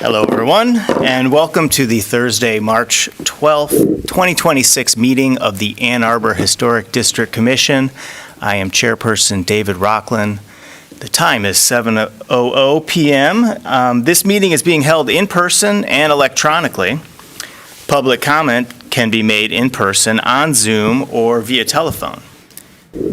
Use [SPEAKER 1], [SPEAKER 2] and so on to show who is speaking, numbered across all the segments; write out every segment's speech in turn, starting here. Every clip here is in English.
[SPEAKER 1] Hello, everyone, and welcome to the Thursday, March 12th, 2026 meeting of the Ann Arbor Historic District Commission. I am Chairperson David Rockland. The time is 7:00 p.m. This meeting is being held in person and electronically. Public comment can be made in person, on Zoom, or via telephone.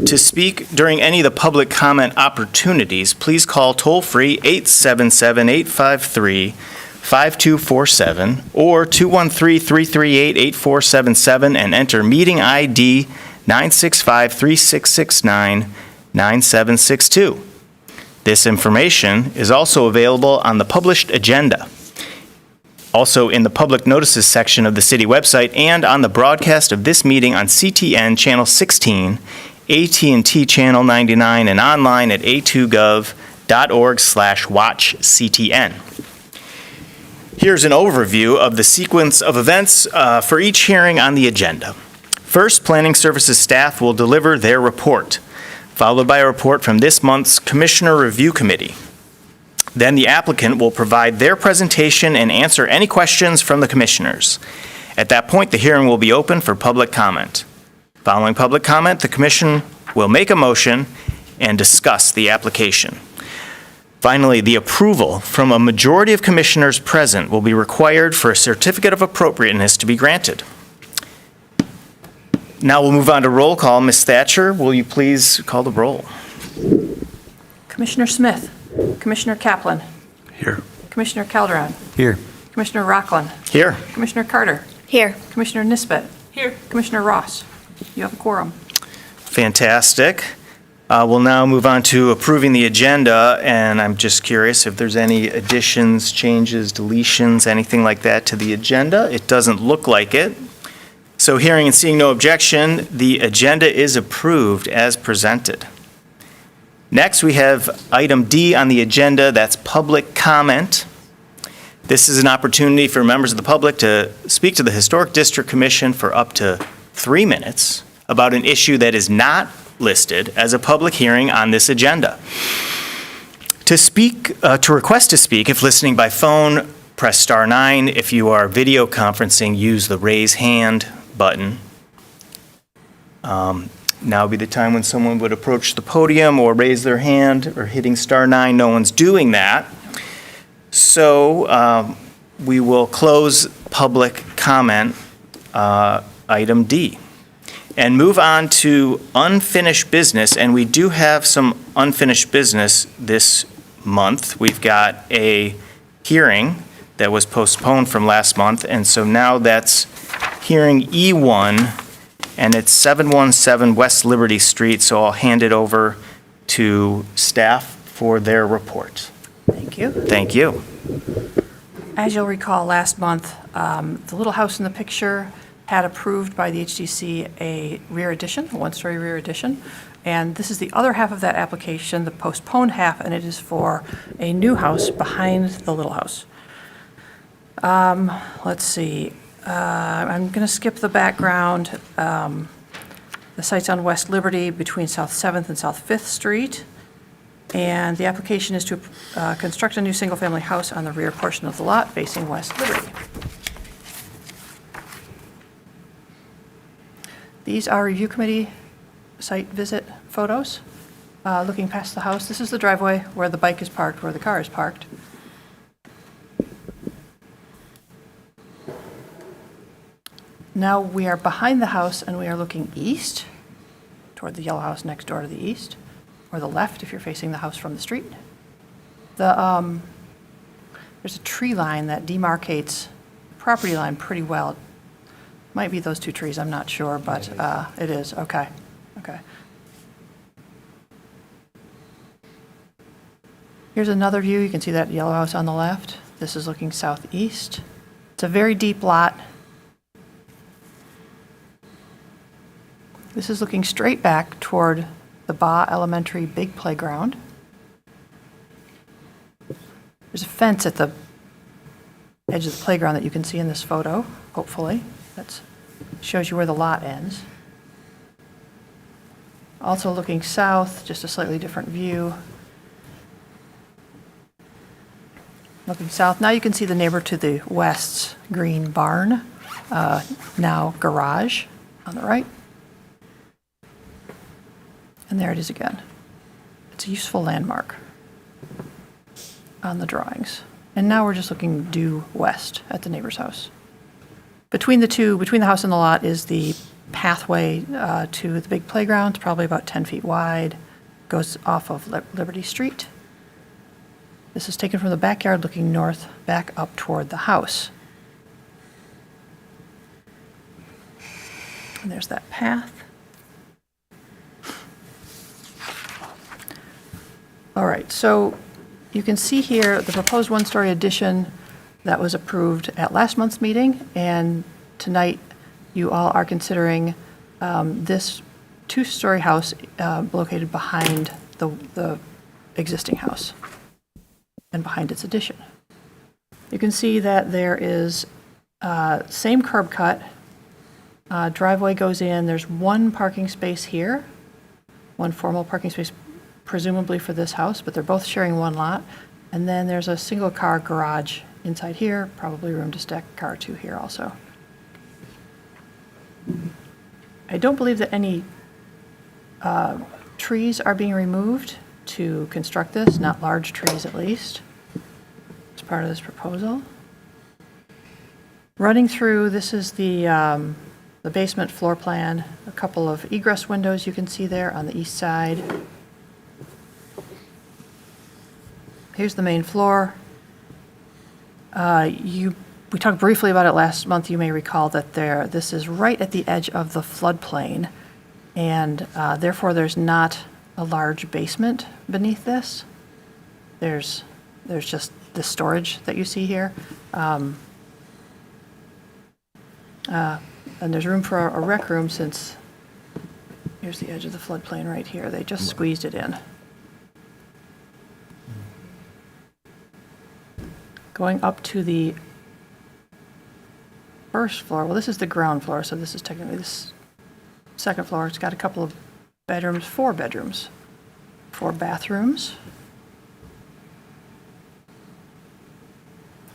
[SPEAKER 1] To speak during any of the public comment opportunities, please call toll-free 877-853-5247 or 213-338-8477 and enter meeting ID 965-3669-9762. This information is also available on the published agenda, also in the public notices section of the city website, and on the broadcast of this meeting on CTN Channel 16, AT&T Channel 99, and online at a2gov.org/watchctn. Here's an overview of the sequence of events for each hearing on the agenda. First, Planning Services staff will deliver their report, followed by a report from this month's Commissioner Review Committee. Then the applicant will provide their presentation and answer any questions from the commissioners. At that point, the hearing will be open for public comment. Following public comment, the commission will make a motion and discuss the application. Finally, the approval from a majority of commissioners present will be required for a certificate of appropriateness to be granted. Now we'll move on to roll call. Ms. Thatcher, will you please call the roll?
[SPEAKER 2] Commissioner Smith, Commissioner Kaplan,
[SPEAKER 3] Here.
[SPEAKER 2] Commissioner Calderon,
[SPEAKER 3] Here.
[SPEAKER 2] Commissioner Rockland,
[SPEAKER 1] Here.
[SPEAKER 2] Commissioner Carter,
[SPEAKER 4] Here.
[SPEAKER 2] Commissioner Nisbet, here, Commissioner Ross. You have a quorum.
[SPEAKER 1] Fantastic. We'll now move on to approving the agenda, and I'm just curious if there's any additions, changes, deletions, anything like that to the agenda. It doesn't look like it. So hearing and seeing no objection, the agenda is approved as presented. Next, we have item D on the agenda, that's public comment. This is an opportunity for members of the public to speak to the Historic District Commission for up to 3 minutes about an issue that is not listed as a public hearing on this agenda. To request to speak, if listening by phone, press star 9. If you are video conferencing, use the raise hand button. Now would be the time when someone would approach the podium or raise their hand or hitting star 9. No one's doing that. So we will close public comment, item D, and move on to unfinished business. And we do have some unfinished business this month. We've got a hearing that was postponed from last month, and so now that's hearing E1, and it's 717 West Liberty Street, so I'll hand it over to staff for their report.
[SPEAKER 2] Thank you.
[SPEAKER 1] Thank you.
[SPEAKER 2] As you'll recall, last month, the little house in the picture had approved by the HDC a rear addition, a one-story rear addition. And this is the other half of that application, the postponed half, and it is for a new house behind the little house. Let's see. I'm going to skip the background. The site's on West Liberty between South 7th and South 5th Street. And the application is to construct a new single-family house on the rear portion of the lot facing West Liberty. These are review committee site visit photos. Looking past the house, this is the driveway where the bike is parked, where the car is parked. Now we are behind the house and we are looking east toward the yellow house next door to the east, or the left if you're facing the house from the street. There's a tree line that demarcates the property line pretty well. Might be those two trees, I'm not sure, but it is. Okay. Okay. Here's another view. You can see that yellow house on the left. This is looking southeast. It's a very deep lot. This is looking straight back toward the Baugh Elementary big playground. There's a fence at the edge of the playground that you can see in this photo, hopefully. That shows you where the lot ends. Also looking south, just a slightly different view. looking south. Now you can see the neighbor to the west's green barn, now garage on the right. And there it is again. It's a useful landmark on the drawings. And now we're just looking due west at the neighbor's house. Between the house and the lot is the pathway to the big playground. It's probably about 10 feet wide, goes off of Liberty Street. This is taken from the backyard looking north, back up toward the house. And there's that path. All right, so you can see here the proposed one-story addition that was approved at last month's meeting, and tonight you all are considering this two-story house located behind the existing house and behind its addition. You can see that there is same curb cut, driveway goes in, there's one parking space here, one formal parking space presumably for this house, but they're both sharing one lot, and then there's a single car garage inside here, probably room to stack a car or two here also. I don't believe that any trees are being removed to construct this, not large trees at least, as part of this proposal. Running through, this is the basement floor plan, a couple of egress windows you can see there on the east side. Here's the main floor. We talked briefly about it last month. You may recall that this is right at the edge of the floodplain, and therefore there's not a large basement beneath this. There's just the storage that you see here. And there's room for a rec room since here's the edge of the floodplain right here. They just squeezed it in. Going up to the first floor, well, this is the ground floor, so this is technically this second floor. It's got a couple of bedrooms, 4 bedrooms, 4 bathrooms.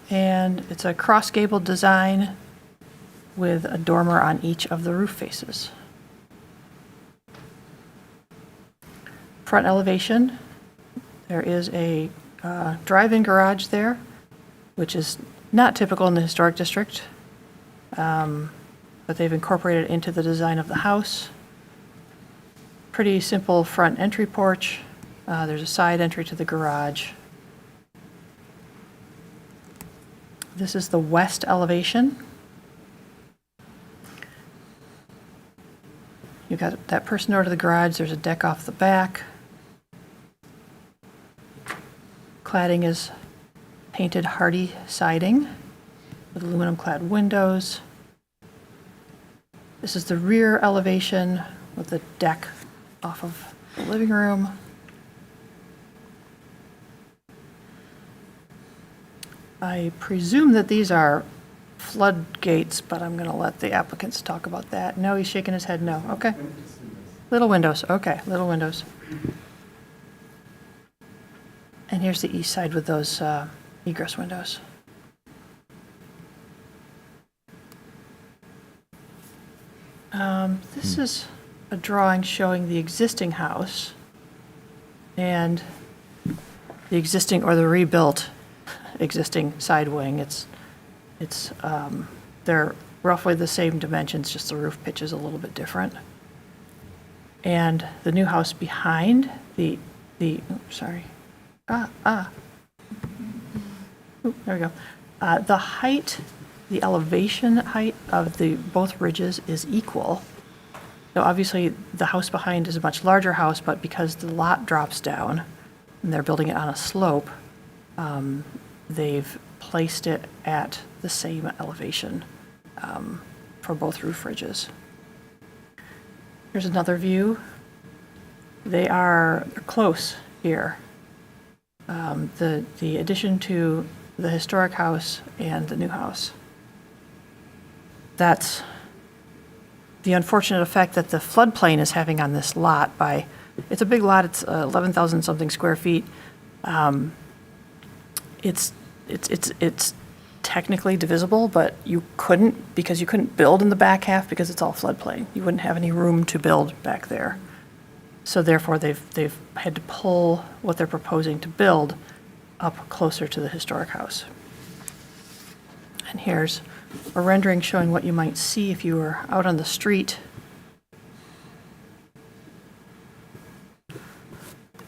[SPEAKER 2] And it's a cross-gabled design with a dormer on each of the roof faces. Front elevation, there is a drive-in garage there, which is not typical in the historic district, but they've incorporated it into the design of the house. Pretty simple front entry porch. There's a side entry to the garage. This is the west elevation. You've got that person over to the garage. There's a deck off the back. Cladding is painted hardy siding with aluminum clad windows. This is the rear elevation with the deck off of the living room. I presume that these are floodgates, but I'm going to let the applicants talk about that. No, he's shaking his head no. Okay. Little windows. Okay, little windows. And here's the east side with those egress windows. This is a drawing showing the existing house and the existing or the rebuilt existing side wing. They're roughly the same dimensions, just the roof pitch is a little bit different. And the new house behind there we go. The height, the elevation height of both ridges is equal. So obviously the house behind is a much larger house, but because the lot drops down and they're building it on a slope, they've placed it at the same elevation for both roof ridges. Here's another view. They are close here. The addition to the historic house and the new house. That's the unfortunate effect that the floodplain is having on this lot it's a big lot, it's 11,000 something square feet. It's it's technically divisible, but you couldn't, because you couldn't build in the back half because it's all floodplain. You wouldn't have any room to build back there. So therefore, they've had to pull what they're proposing to build up closer to the historic house. And here's a rendering showing what you might see if you were out on the street.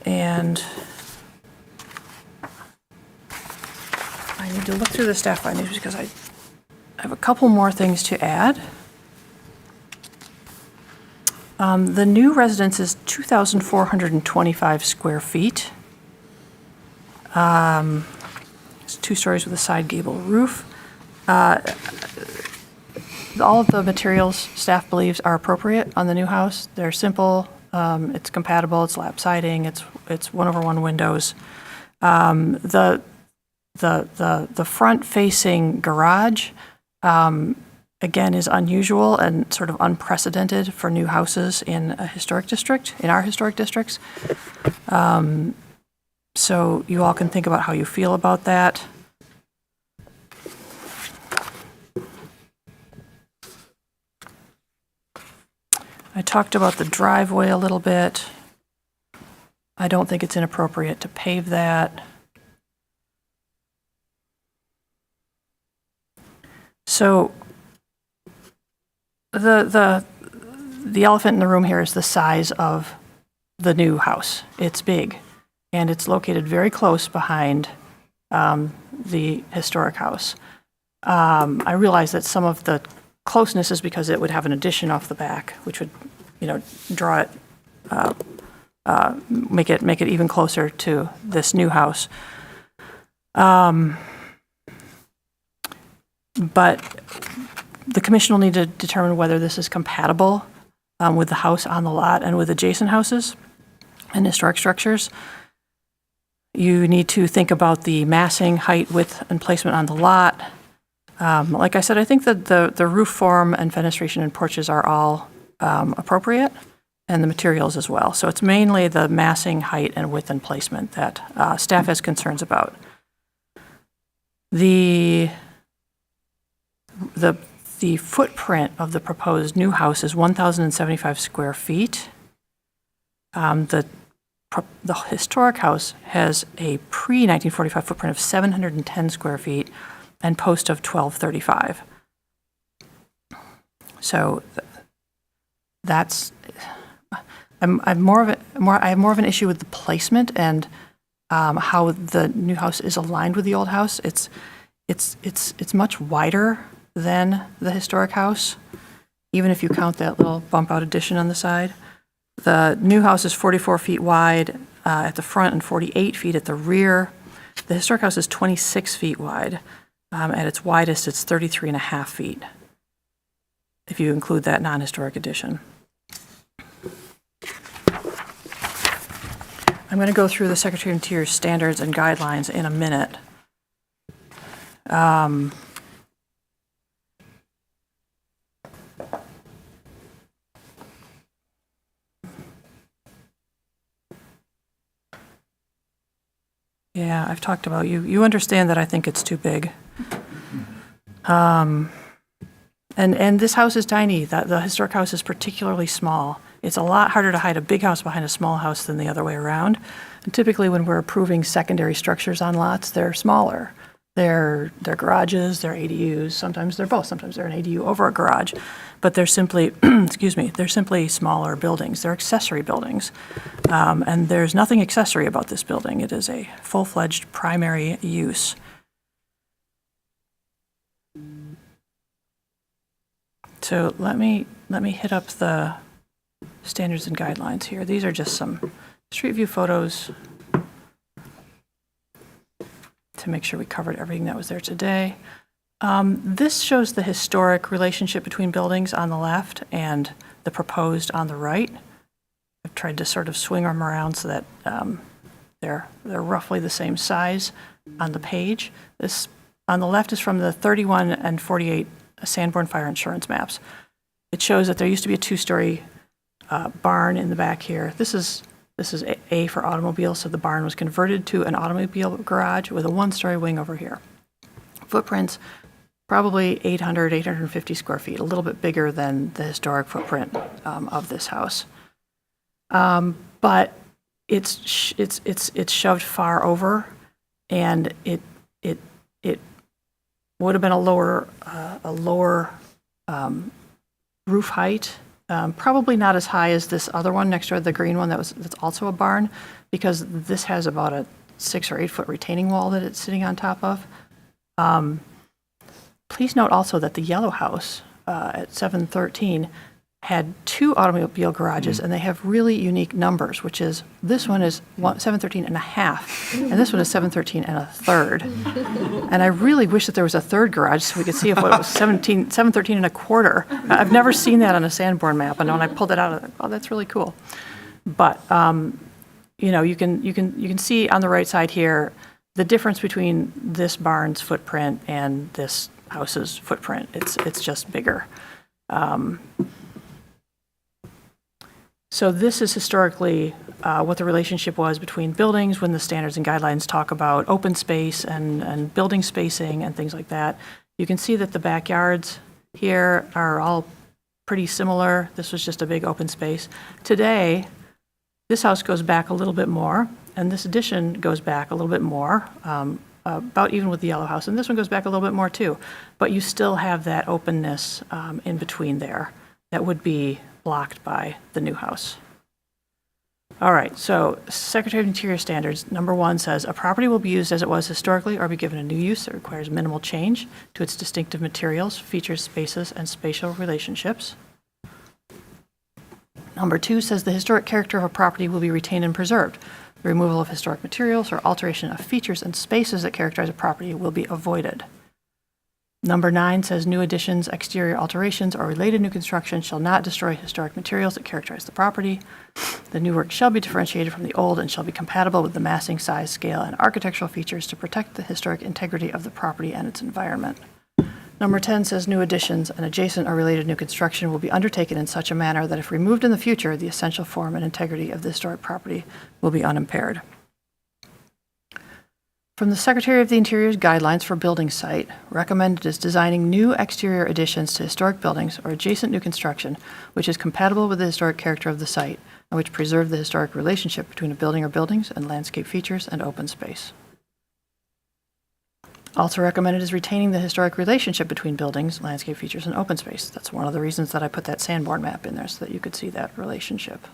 [SPEAKER 2] And I need to look through the staff findings because I have a couple more things to add. The new residence is 2,425 square feet. It's 2 stories with a side gable roof. All of the materials staff believes are appropriate on the new house. They're simple, it's compatible, it's lap siding, it's 1/1 windows. The front-facing garage, again, is unusual and sort of unprecedented for new houses in a historic district, in our historic districts. So you all can think about how you feel about that. I talked about the driveway a little bit. I don't think it's inappropriate to pave that. So the elephant in the room here is the size of the new house. It's big, and it's located very close behind the historic house. I realize that some of the closeness is because it would have an addition off the back, which would, draw it, make it even closer to this new house. But the commission will need to determine whether this is compatible with the house on the lot and with adjacent houses and historic structures. You need to think about the massing, height, width, and placement on the lot. Like I said, I think that the roof form and fenestration and porches are all appropriate, and the materials as well. So it's mainly the massing, height, and width and placement that staff has concerns about. The footprint of the proposed new house is 1,075 square feet. The historic house has a pre-1945 footprint of 710 square feet and post of 1,235. So that's, I have more of an issue with the placement and how the new house is aligned with the old house. It's much wider than the historic house, even if you count that little bump out addition on the side. The new house is 44 feet wide at the front and 48 feet at the rear. The historic house is 26 feet wide. At its widest, it's 33 and a half feet, if you include that non-historic addition. I'm going to go through the Secretary of Interior's standards and guidelines in a minute. Yeah, I've talked about you understand that I think it's too big. And this house is tiny. The historic house is particularly small. It's a lot harder to hide a big house behind a small house than the other way around. And typically when we're approving secondary structures on lots, they're smaller. They're garages, they're ADUs, sometimes they're both. Sometimes they're an ADU over a garage. But they're simply, they're simply smaller buildings. They're accessory buildings. And there's nothing accessory about this building. It is a full-fledged primary use. So let me hit up the standards and guidelines here. These are just some street view photos to make sure we covered everything that was there today. This shows the historic relationship between buildings on the left and the proposed on the right. I've tried to sort of swing them around so that they're roughly the same size on the page. This on the left is from the 31 and 48 Sanborn Fire Insurance maps. It shows that there used to be a 2-story barn in the back here. This is This is A for automobile, so the barn was converted to an automobile garage with a one-story wing over here. Footprints, probably 850 square feet, a little bit bigger than the historic footprint of this house. But it's shoved far over, and it would have been a lower roof height. Probably not as high as this other one next door, the green one that's also a barn, because this has about a 6 or 8 foot retaining wall that it's sitting on top of. Please note also that the yellow house at 713 had 2 automobile garages, and they have really unique numbers, which is this one is 713 and a half, and this one is 713 and a third. And I really wish that there was a third garage so we could see if it was 713 and a quarter. I've never seen that on a Sanborn map, and when I pulled it out, I thought, oh, that's really cool. But you know, you can see on the right side here the difference between this barn's footprint and this house's footprint. It's just bigger. So this is historically what the relationship was between buildings when the standards and guidelines talk about open space and building spacing and things like that. You can see that the backyards here are all pretty similar. This was just a big open space. Today, this house goes back a little bit more, and this addition goes back a little bit more, about even with the yellow house, and this one goes back a little bit more too. But you still have that openness in between there that would be blocked by the new house. All right, so Secretary of Interior Standards, number 1 says, a property will be used as it was historically or be given a new use that requires minimal change to its distinctive materials, features, spaces, and spatial relationships. Number 2 says the historic character of a property will be retained and preserved. The removal of historic materials or alteration of features and spaces that characterize a property will be avoided. Number 9 says new additions, exterior alterations, or related new construction shall not destroy historic materials that characterize the property. The new work shall be differentiated from the old and shall be compatible with the massing, size, scale, and architectural features to protect the historic integrity of the property and its environment. Number 10 says new additions and adjacent or related new construction will be undertaken in such a manner that if removed in the future, the essential form and integrity of the historic property will be unimpaired. From the Secretary of the Interior's guidelines for building site, recommended is designing new exterior additions to historic buildings or adjacent new construction which is compatible with the historic character of the site and which preserve the historic relationship between a building or buildings and landscape features and open space. Also recommended is retaining the historic relationship between buildings, landscape features, and open space. That's one of the reasons that I put that Sanborn map in there so that you could see that relationship.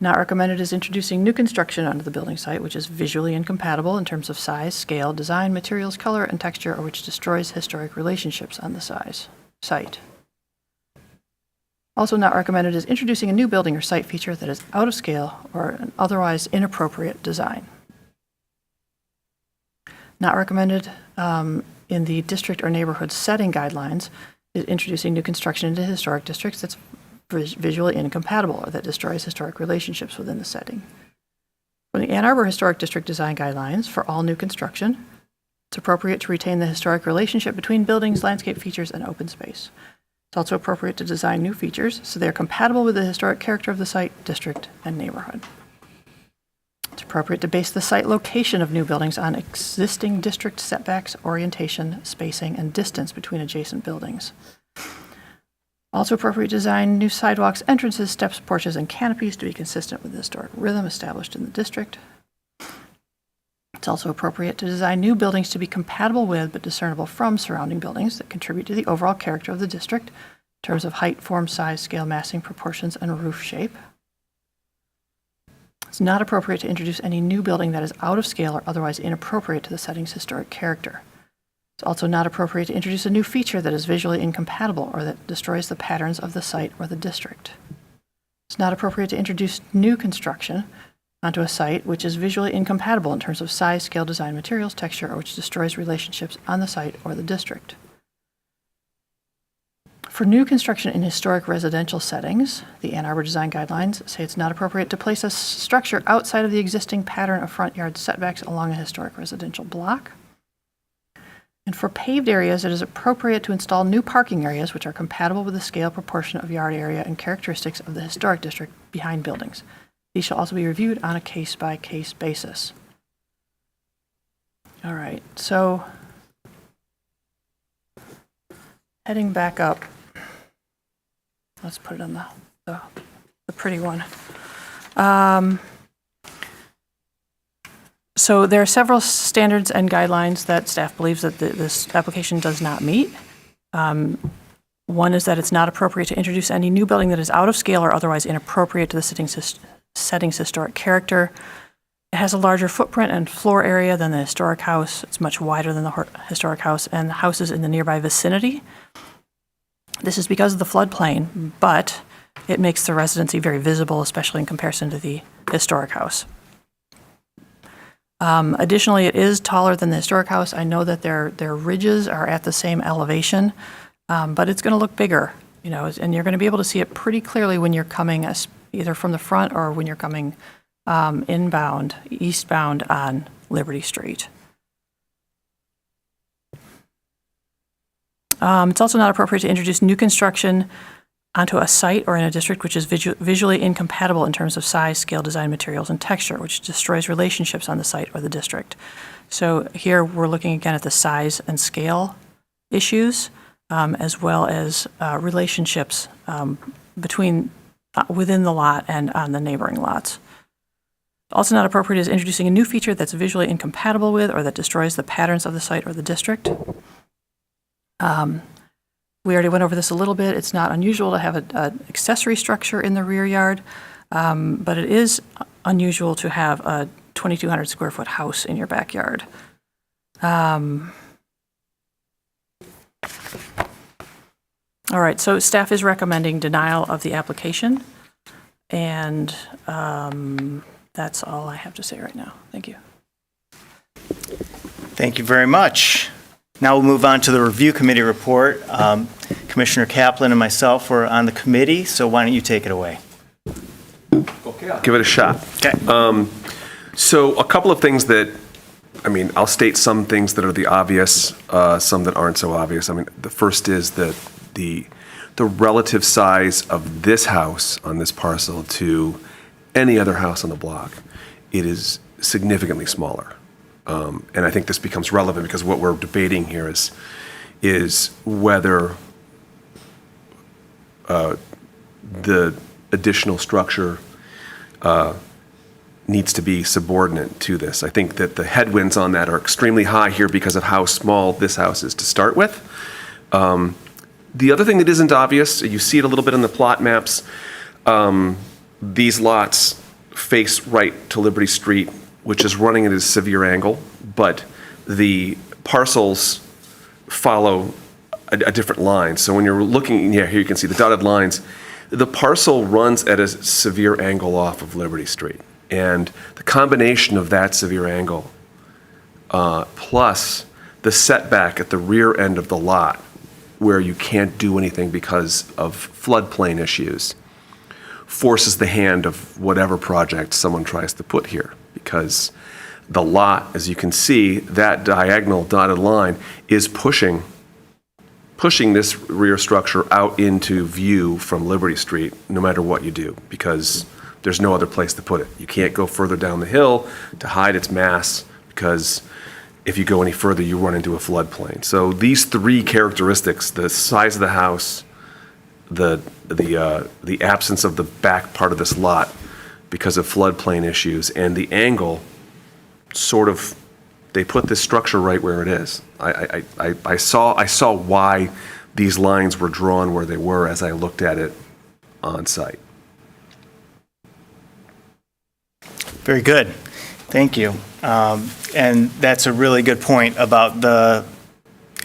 [SPEAKER 2] Not recommended is introducing new construction onto the building site which is visually incompatible in terms of size, scale, design, materials, color, and texture, or which destroys historic relationships on the site. Also not recommended is introducing a new building or site feature that is out of scale or an otherwise inappropriate design. Not recommended in the district or neighborhood setting guidelines is introducing new construction into historic districts that's visually incompatible or that destroys historic relationships within the setting. From the Ann Arbor Historic District Design Guidelines for all new construction, it's appropriate to retain the historic relationship between buildings, landscape features, and open space. It's also appropriate to design new features so they're compatible with the historic character of the site, district, and neighborhood. It's appropriate to base the site location of new buildings on existing district setbacks, orientation, spacing, and distance between adjacent buildings. Also appropriate to design new sidewalks, entrances, steps, porches, and canopies to be consistent with the historic rhythm established in the district. It's also appropriate to design new buildings to be compatible with but discernible from surrounding buildings that contribute to the overall character of the district in terms of height, form, size, scale, massing, proportions, and roof shape. It's not appropriate to introduce any new building that is out of scale or otherwise inappropriate to the setting's historic character. It's also not appropriate to introduce a new feature that is visually incompatible or that destroys the patterns of the site or the district. It's not appropriate to introduce new construction onto a site which is visually incompatible in terms of size, scale, design, materials, texture, or which destroys relationships on the site or the district. For new construction in historic residential settings, the Ann Arbor Design Guidelines say it's not appropriate to place a structure outside of the existing pattern of front yard setbacks along a historic residential block. And for paved areas, it is appropriate to install new parking areas which are compatible with the scale, proportion of yard area, and characteristics of the historic district behind buildings. These shall also be reviewed on a case-by-case basis. All right, so heading back up, let's put it on the pretty one. So there are several standards and guidelines that staff believes that this application does not meet. One is that it's not appropriate to introduce any new building that is out of scale or otherwise inappropriate to the setting's historic character. It has a larger footprint and floor area than the historic house. It's much wider than the historic house and the houses in the nearby vicinity. This is because of the floodplain, but it makes the residency very visible, especially in comparison to the historic house. Additionally, it is taller than the historic house. I know that their ridges are at the same elevation, but it's going to look bigger, and you're going to be able to see it pretty clearly when you're coming either from the front or when you're coming eastbound on Liberty Street. It's also not appropriate to introduce new construction onto a site or in a district which is visually incompatible in terms of size, scale, design, materials, and texture, which destroys relationships on the site or the district. So here we're looking again at the size and scale issues, as well as relationships within the lot and on the neighboring lots. Also not appropriate is introducing a new feature that's visually incompatible with or that destroys the patterns of the site or the district. We already went over this a little bit. It's not unusual to have an accessory structure in the rear yard, but it is unusual to have a 2,200 square foot house in your backyard. All right, so staff is recommending denial of the application, and that's all I have to say right now. Thank you.
[SPEAKER 1] Thank you very much. Now we'll move on to the review committee report. Commissioner Kaplan and myself were on the committee, so why don't you take it away?
[SPEAKER 3] Okay, I'll give it a shot.
[SPEAKER 1] Okay.
[SPEAKER 3] So a couple of things I'll state some things that are the obvious, some that aren't so obvious. The first is that the relative size of this house on this parcel to any other house on the block, it is significantly smaller. And I think this becomes relevant because what we're debating here is whether the additional structure needs to be subordinate to this. I think that the headwinds on that are extremely high here because of how small this house is to start with. The other thing that isn't obvious, you see it a little bit in the plot maps, these lots face right to Liberty Street, which is running at a severe angle, but the parcels follow a different line. So when you're looking, here you can see the dotted lines. The parcel runs at a severe angle off of Liberty Street. And the combination of that severe angle plus the setback at the rear end of the lot where you can't do anything because of floodplain issues forces the hand of whatever project someone tries to put here. Because the lot, as you can see, that diagonal dotted line is pushing this rear structure out into view from Liberty Street, no matter what you do, because there's no other place to put it. You can't go further down the hill to hide its mass, because if you go any further, you run into a floodplain. So these three characteristics, the size of the house, the absence of the back part of this lot because of floodplain issues, and the angle, they put this structure right where it is. I saw why these lines were drawn where they were as I looked at it on site.
[SPEAKER 1] Very good. Thank you. And that's a really good point about the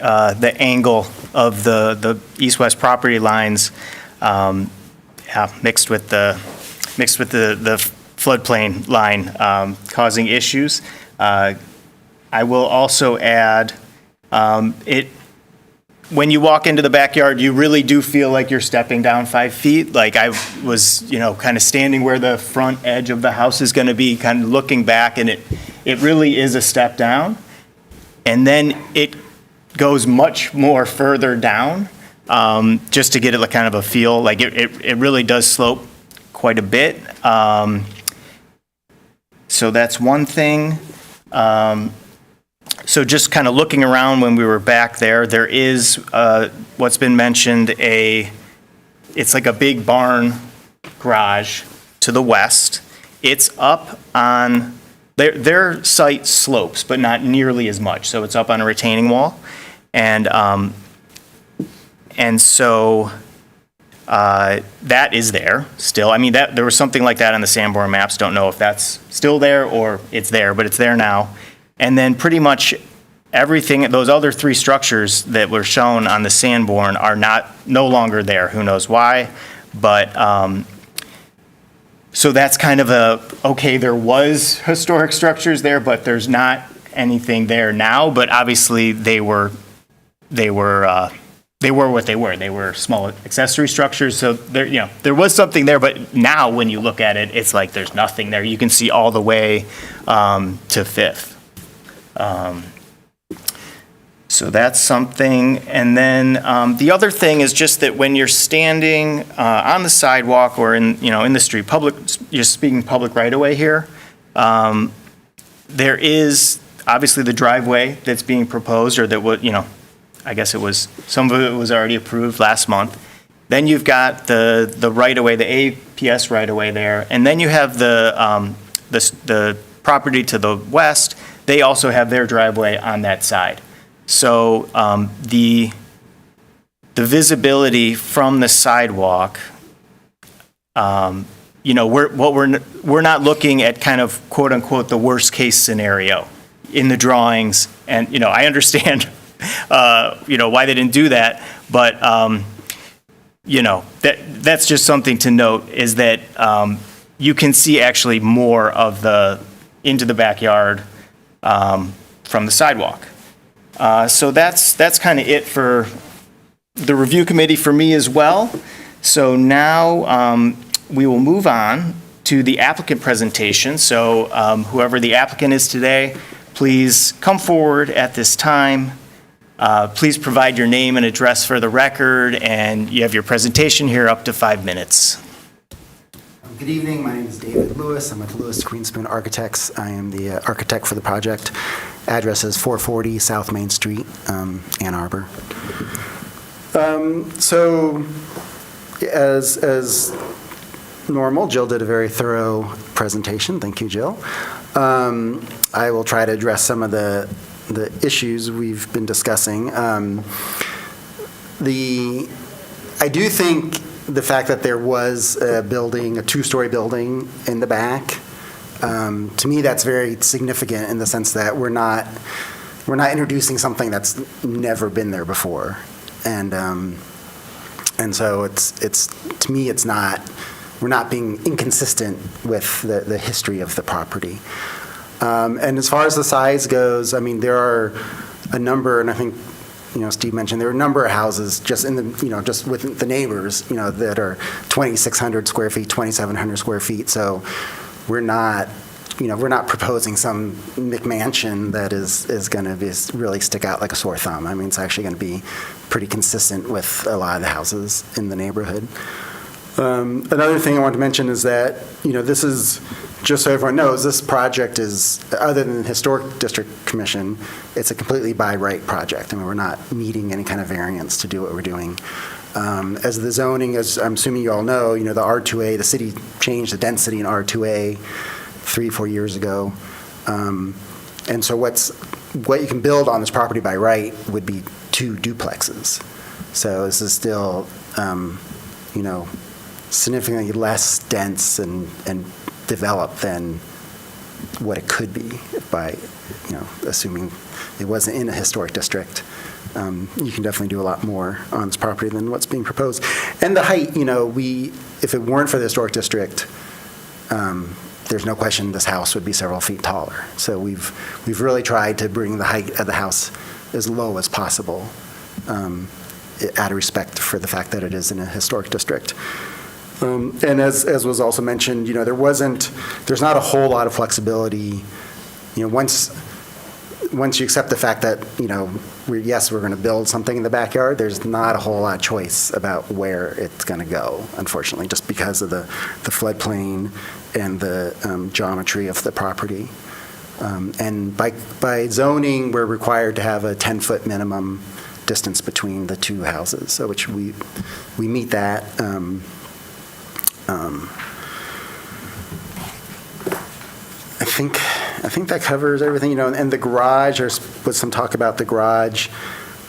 [SPEAKER 1] angle of the east-west property lines, mixed with the floodplain line causing issues. I will also add, when you walk into the backyard, you really do feel like you're stepping down 5 feet. Like I was, kind of standing where the front edge of the house is going to be, kind of looking back, and it really is a step down. And then it goes much more further down, just to get it kind of a feel. Like it really does slope quite a bit. So that's one thing. So just kind of looking around when we were back there, there is what's been mentioned, it's like a big barn garage to the west. It's up on, their site slopes, but not nearly as much. So it's up on a retaining wall. And so that is there still. I mean, there was something like that on the Sanborn maps. Don't know if that's still there or it's there, but it's there now. And then pretty much everything, those other three structures that were shown on the Sanborn are no longer there. Who knows why? But so that's kind of okay, there was historic structures there, but there's not anything there now. But obviously they were what they were. They were small accessory structures. So there was something there, but now when you look at it, it's like there's nothing there. You can see all the way to Fifth. So that's something. And then the other thing is just that when you're standing on the sidewalk or in the street, just speaking public right away here, there is obviously the driveway that's being proposed, or that would, I guess some of it was already approved last month. Then you've got the right of way, the APS right of way there, and then you have the property to the west. They also have their driveway on that side. So the visibility from the sidewalk, we're not looking at kind of quote unquote the worst case scenario in the drawings, and I understand why they didn't do that, but that's just something to note, is that you can see actually more of into the backyard from the sidewalk. So that's kind of it for the review committee, for me as well. So now we will move on to the applicant presentation. So whoever the applicant is today, please come forward at this time. Please provide your name and address for the record, and you have your presentation here up to 5 minutes.
[SPEAKER 4] Good evening, my name is David Lewis. I'm with Lewis Greenspoon Architects. I am the architect for the project. Address is 440 South Main Street, Ann Arbor. So as normal, Jill did a very thorough presentation. Thank you, Jill. I will try to address some of the issues we've been discussing. I do think the fact that there was a building, a two-story building in the back, to me that's very significant in the sense that we're not introducing something that's never been there before, and so it's to me it's not, we're not being inconsistent with the history of the property. And as far as the size goes, I mean, there are a number, and I think, Steve mentioned, there are a number of houses just in the, just with the neighbors, that are 2,600 square feet, 2,700 square feet. So we're not proposing some McMansion that is going to really stick out like a sore thumb. I mean, it's actually going to be pretty consistent with a lot of the houses in the neighborhood. Another thing I want to mention is that, this is, just so everyone knows, this project is, other than the Historic District Commission, it's a completely by right project. I mean, we're not needing any kind of variance to do what we're doing. As the zoning, as I'm assuming you all know, the R2A, the city changed the density in R2A 3-4 years ago. And so what you can build on this property by right would be 2 duplexes. So this is still, significantly less dense and developed than what it could be by, assuming it wasn't in a historic district. You can definitely do a lot more on this property than what's being proposed. And the height, if it weren't for the historic district, there's no question this house would be several feet taller. So we've really tried to bring the height of the house as low as possible, out of respect for the fact that it is in a historic district. And as was also mentioned, there's not a whole lot of flexibility. Once once you accept the fact that, yes, we're going to build something in the backyard, there's not a whole lot of choice about where it's going to go, unfortunately, just because of the floodplain and the geometry of the property. And by zoning, we're required to have a 10-foot minimum distance between the two houses, so which we meet that. I think that covers everything, and the garage, there was some talk about the garage.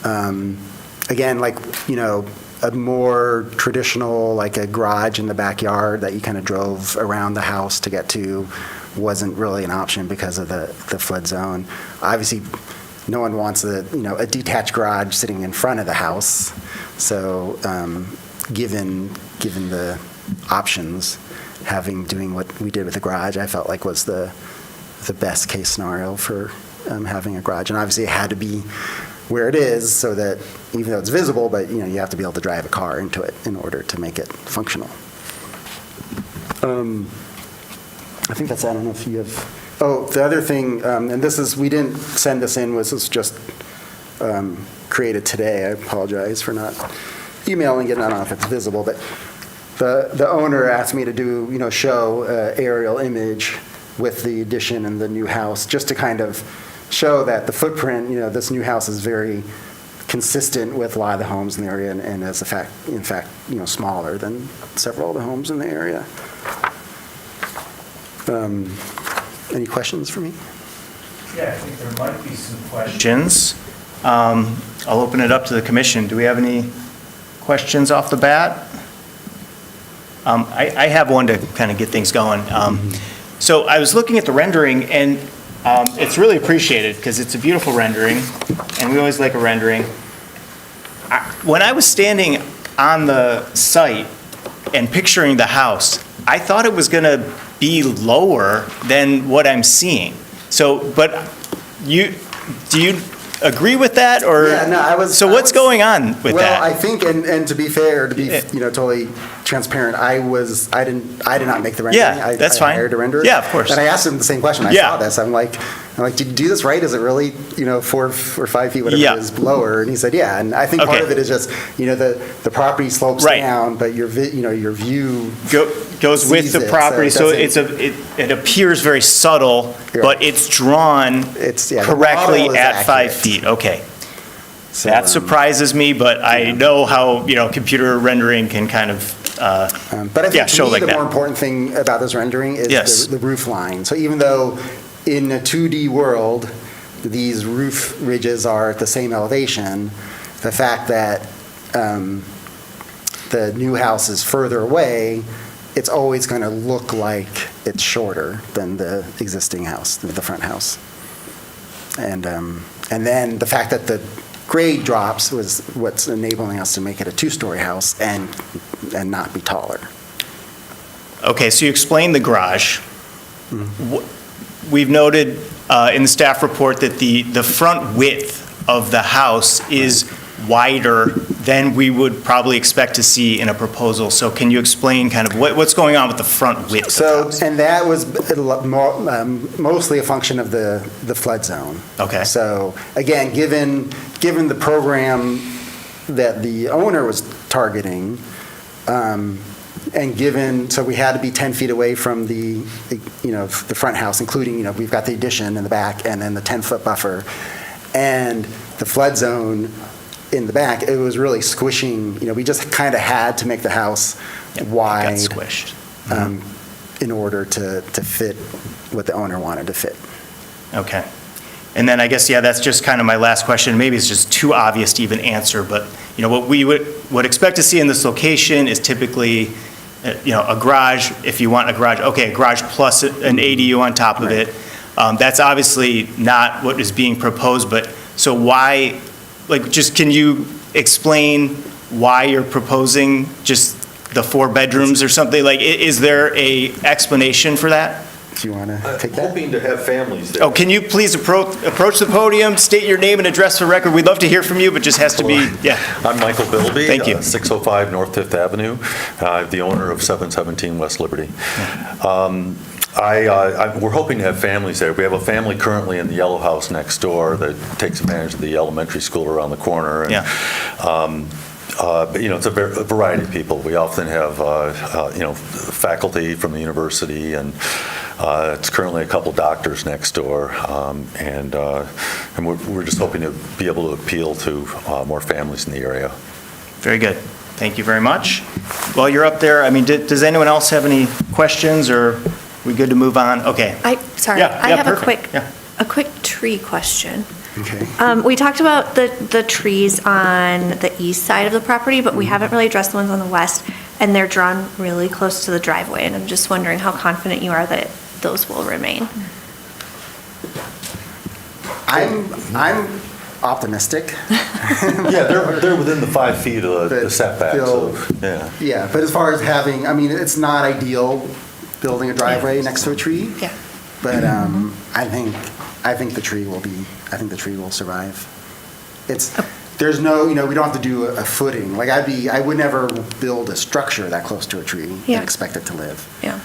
[SPEAKER 4] Again, a more traditional, like a garage in the backyard that you kind of drove around the house to get to wasn't really an option because of the flood zone. Obviously, no one wants a detached garage sitting in front of the house. So given the options, doing what we did with the garage, I felt like was the best case scenario for having a garage. And obviously it had to be where it is so that even though it's visible, but you have to be able to drive a car into it in order to make it functional. I think that's, I don't know if you have, the other thing, and we didn't send this in, this was just created today. I apologize for not emailing it. I don't know if it's visible, but the owner asked me to show aerial image with the addition and the new house, just to kind of show that the footprint, this new house is very consistent with a lot of the homes in the area, and as in fact, smaller than several of the homes in the area. Any questions for me?
[SPEAKER 1] Yeah, I think there might be some questions. I'll open it up to the commission. Do we have any questions off the bat? I have one to kind of get things going. So I was looking at the rendering, and it's really appreciated because it's a beautiful rendering, and we always like a rendering. When I was standing on the site and picturing the house, I thought it was going to be lower than what I'm seeing. So, but do you agree with that, or?
[SPEAKER 4] Yeah, no, I was.
[SPEAKER 1] So what's going on with that?
[SPEAKER 4] Well, I think, and to be fair, to be totally transparent, I did not make the rendering.
[SPEAKER 1] Yeah, that's fine.
[SPEAKER 4] I hired a renderer.
[SPEAKER 1] Yeah, of course.
[SPEAKER 4] And I asked him the same question. I saw this. I'm like, did you do this right? Is it really 4 or 5 feet, whatever it is, lower? And he said, yeah. And I think part of it is just the property slopes down, but your view
[SPEAKER 1] goes with the property, so it appears very subtle, but it's drawn correctly at 5 feet. Okay. So, that surprises me, but I know how computer rendering can kind of
[SPEAKER 4] but I think to me, the more important thing about this rendering is the roof line. So even though in a 2D world these roof ridges are at the same elevation, the fact that the new house is further away, it's always going to look like it's shorter than the existing house, the front house. And then the fact that the grade drops was what's enabling us to make it a 2-story house and not be taller.
[SPEAKER 1] Okay, so you explained the garage. Mm-hmm. We've noted in the staff report that the front width of the house is wider than we would probably expect to see in a proposal. So can you explain kind of what's going on with the front width of the house? And
[SPEAKER 4] that was mostly a function of the flood zone.
[SPEAKER 1] Okay.
[SPEAKER 4] So again, given the program that the owner was targeting, and so we had to be 10 feet away from the front house, including, we've got the addition in the back and then the 10-foot buffer. And the flood zone in the back, it was really squishing, we just kind of had to make the house wide.
[SPEAKER 1] It got squished.
[SPEAKER 4] In order to fit what the owner wanted to fit.
[SPEAKER 1] Okay. And then I guess, that's just kind of my last question. Maybe it's just too obvious to even answer, but what we would expect to see in this location is typically, a garage. If you want a garage, a garage plus an ADU on top of it. That's obviously not what is being proposed, but so why, can you explain why you're proposing just the 4 bedrooms or something? Is there a explanation for that?
[SPEAKER 4] Do you want to take that?
[SPEAKER 5] I'm hoping to have families there.
[SPEAKER 1] Oh, can you please approach the podium, state your name and address for record? We'd love to hear from you, but just has to be,
[SPEAKER 5] I'm Michael Bilby.
[SPEAKER 1] Thank you.
[SPEAKER 5] 605 North Fifth Avenue, the owner of 717 West Liberty. We're hoping to have families there. We have a family currently in the yellow house next door that takes advantage of the elementary school around the corner. And,
[SPEAKER 1] Yeah.
[SPEAKER 5] but, it's a variety of people. We often have, faculty from the university, and it's currently a couple doctors next door. And we're just hoping to be able to appeal to more families in the area.
[SPEAKER 1] Very good. Thank you very much. While you're up there, does anyone else have any questions, or are we good to move on? Okay.
[SPEAKER 6] Sorry,
[SPEAKER 1] Yeah,
[SPEAKER 6] I
[SPEAKER 1] yeah,
[SPEAKER 6] have
[SPEAKER 1] perfect. Yeah.
[SPEAKER 6] a quick tree question.
[SPEAKER 4] Okay.
[SPEAKER 6] We talked about the trees on the east side of the property, but we haven't really addressed the ones on the west, and they're drawn really close to the driveway, and I'm just wondering how confident you are that those will remain.
[SPEAKER 4] I'm optimistic.
[SPEAKER 5] Yeah, they're within the 5 feet of the setback, so, yeah.
[SPEAKER 4] Yeah, but as far as having, it's not ideal building a driveway next to a tree.
[SPEAKER 6] Yeah.
[SPEAKER 4] But I think the tree will survive. There's no, we don't have to do a footing. Like I would never build a structure that close to a tree
[SPEAKER 6] Yeah.
[SPEAKER 4] and expect it to live.
[SPEAKER 6] Yeah.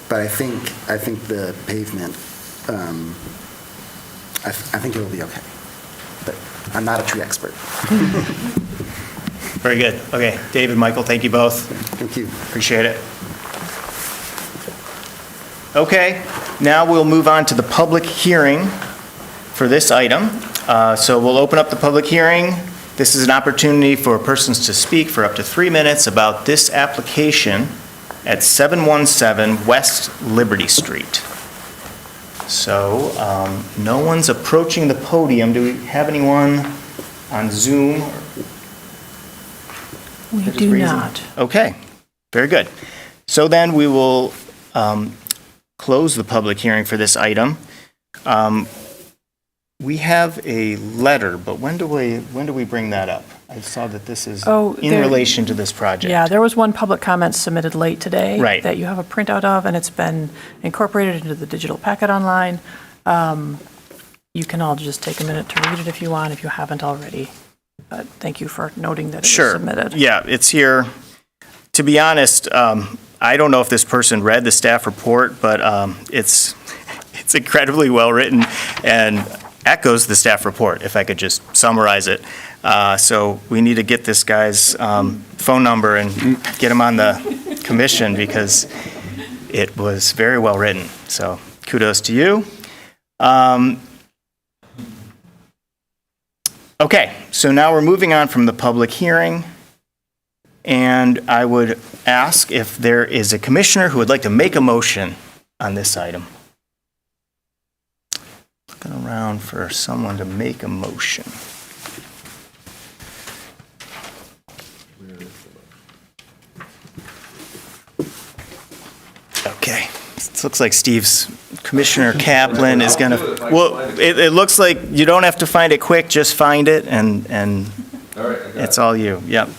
[SPEAKER 4] But I think the pavement, I think it will be okay. But I'm not a tree expert.
[SPEAKER 1] Very good. Okay, David, Michael, thank you both.
[SPEAKER 4] Thank you.
[SPEAKER 1] Appreciate it. Okay, now we'll move on to the public hearing for this item. So we'll open up the public hearing. This is an opportunity for persons to speak for up to 3 minutes about this application at 717 West Liberty Street. So no one's approaching the podium. Do we have anyone on Zoom?
[SPEAKER 2] We
[SPEAKER 1] Just
[SPEAKER 2] do
[SPEAKER 1] raising-
[SPEAKER 2] not.
[SPEAKER 1] Okay, very good. So then we will close the public hearing for this item. We have a letter, but when do we bring that up? I saw that this is
[SPEAKER 2] Oh,
[SPEAKER 1] in
[SPEAKER 2] there-
[SPEAKER 1] relation to this project.
[SPEAKER 2] Yeah, there was one public comment submitted late today.
[SPEAKER 1] Right.
[SPEAKER 2] That you have a printout of, and it's been incorporated into the digital packet online. You can all just take a minute to read it if you want, if you haven't already. But thank you for noting that it was
[SPEAKER 1] Sure.
[SPEAKER 2] submitted.
[SPEAKER 1] Yeah, it's here. To be honest, I don't know if this person read the staff report, but it's incredibly well-written and echoes the staff report, if I could just summarize it. So we need to get this guy's phone number and get him on the commission, because it was very well-written. So kudos to you. Okay, so now we're moving on from the public hearing. And I would ask if there is a commissioner who would like to make a motion on this item. Looking around for someone to make a motion. Okay, it looks like Commissioner Kaplan is going to, well, it looks like you don't have to find it quick, just find it, and it's all you. Yep.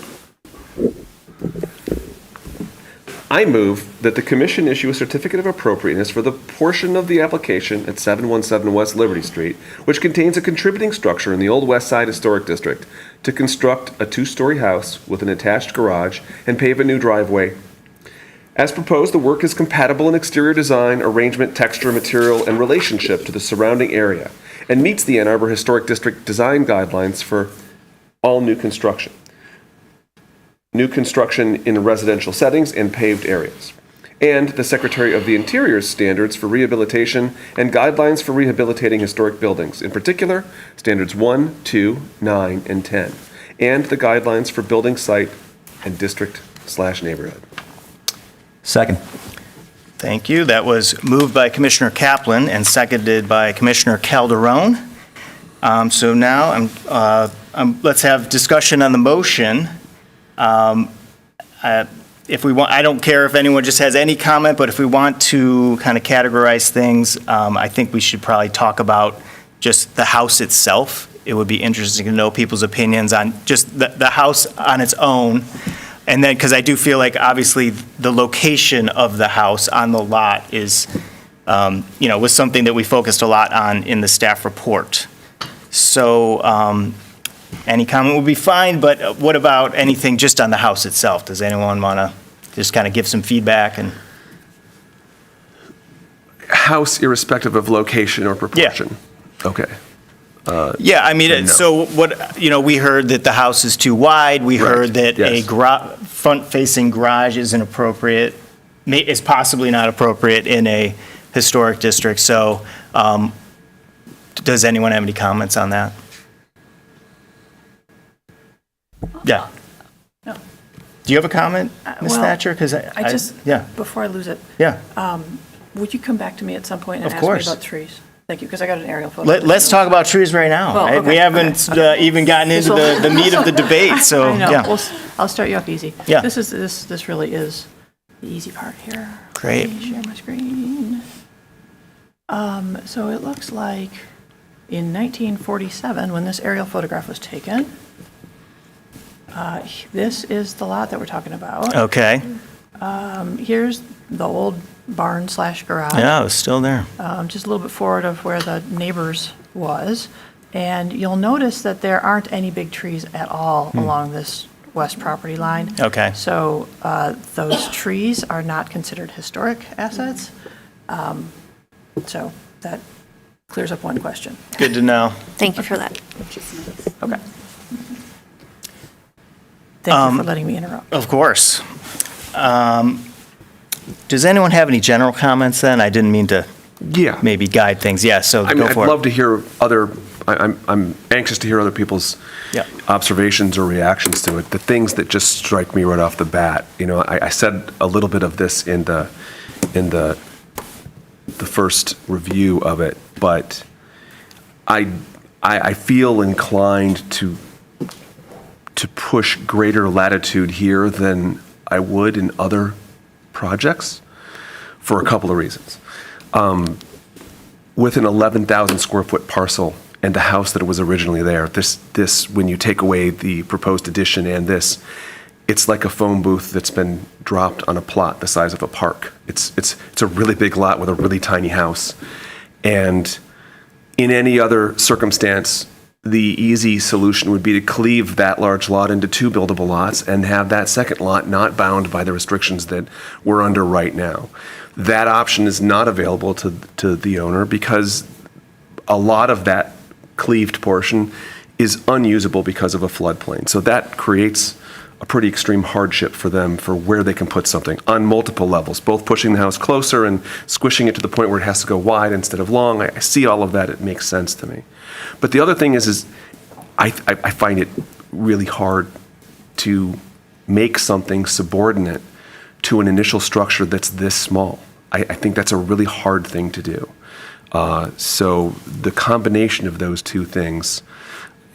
[SPEAKER 3] I move that the commission issue a certificate of appropriateness for the portion of the application at 717 West Liberty Street, which contains a contributing structure in the Old West Side Historic District, to construct a 2-story house with an attached garage and pave a new driveway. As proposed, the work is compatible in exterior design, arrangement, texture, material, and relationship to the surrounding area, and meets the Ann Arbor Historic District design guidelines for all new construction. New construction in residential settings and paved areas, and the Secretary of the Interior's standards for rehabilitation and guidelines for rehabilitating historic buildings, in particular, standards 1, 2, 9, and 10, and the guidelines for building site and district/neighborhood.
[SPEAKER 7] Second.
[SPEAKER 1] Thank you. That was moved by Commissioner Kaplan and seconded by Commissioner Calderon. So now let's have discussion on the motion. If we want, I don't care if anyone just has any comment, but if we want to kind of categorize things, I think we should probably talk about just the house itself. It would be interesting to know people's opinions on just the house on its own. And then, because I do feel like obviously the location of the house on the lot is, was something that we focused a lot on in the staff report. So, any comment would be fine, but what about anything just on the house itself? Does anyone want to just kind of give some feedback? And
[SPEAKER 3] house irrespective of location or proportion? Okay.
[SPEAKER 1] Yeah, I mean,
[SPEAKER 3] No.
[SPEAKER 1] so what, we heard that the house is too wide. We
[SPEAKER 3] Right,
[SPEAKER 1] heard that a
[SPEAKER 3] yes.
[SPEAKER 1] front-facing garage is inappropriate, is possibly not appropriate in a historic district. So does anyone have any comments on that? Yeah.
[SPEAKER 2] No.
[SPEAKER 1] Do you have a comment, Ms.
[SPEAKER 2] well,
[SPEAKER 1] Thatcher? Because
[SPEAKER 2] I just,
[SPEAKER 1] yeah,
[SPEAKER 2] before I lose it,
[SPEAKER 1] yeah.
[SPEAKER 2] would you come back to me at some point and
[SPEAKER 1] Of
[SPEAKER 2] ask
[SPEAKER 1] course.
[SPEAKER 2] me about trees? Thank you, because I got an aerial photo.
[SPEAKER 1] Let's talk about trees right now.
[SPEAKER 2] Well,
[SPEAKER 1] right?
[SPEAKER 2] okay,
[SPEAKER 1] We haven't even gotten into the meat of the debate, so,
[SPEAKER 2] I know.
[SPEAKER 1] yeah.
[SPEAKER 2] Well, I'll start you off easy.
[SPEAKER 1] Yeah.
[SPEAKER 2] This really is the easy part here.
[SPEAKER 1] Great.
[SPEAKER 2] Let me share my screen. So it looks like in 1947, when this aerial photograph was taken, this is the lot that we're talking about.
[SPEAKER 1] Okay.
[SPEAKER 2] Here's the old barn/garage.
[SPEAKER 1] Yeah, it's still there.
[SPEAKER 2] Just a little bit forward of where the neighbors was. And you'll notice that there aren't any big trees at all along this west property line.
[SPEAKER 1] Okay.
[SPEAKER 2] So those trees are not considered historic assets. So that clears up one question.
[SPEAKER 1] Good to know.
[SPEAKER 6] Thank you for that.
[SPEAKER 2] Okay. Thank you for letting me interrupt.
[SPEAKER 1] Of course. Does anyone have any general comments then? I didn't mean to
[SPEAKER 3] Yeah.
[SPEAKER 1] maybe guide things. Yeah, so
[SPEAKER 3] I mean,
[SPEAKER 1] go
[SPEAKER 3] I'd
[SPEAKER 1] for it.
[SPEAKER 3] love to hear I'm anxious to hear other people's
[SPEAKER 1] Yeah.
[SPEAKER 3] observations or reactions to it. The things that just strike me right off the bat, I said a little bit of this in the first review of it, but I feel inclined to push greater latitude here than I would in other projects for a couple of reasons. With an 11,000 square foot parcel and the house that was originally there, this when you take away the proposed addition and this, it's like a phone booth that's been dropped on a plot the size of a park. It's a really big lot with a really tiny house. And in any other circumstance, the easy solution would be to cleave that large lot into two buildable lots and have that second lot not bound by the restrictions that we're under right now. That option is not available to the owner because a lot of that cleaved portion is unusable because of a floodplain. So that creates a pretty extreme hardship for them for where they can put something on multiple levels, both pushing the house closer and squishing it to the point where it has to go wide instead of long. I see all of that. It makes sense to me. But the other thing is I find it really hard to make something subordinate to an initial structure that's this small. I think that's a really hard thing to do. So the combination of those two things,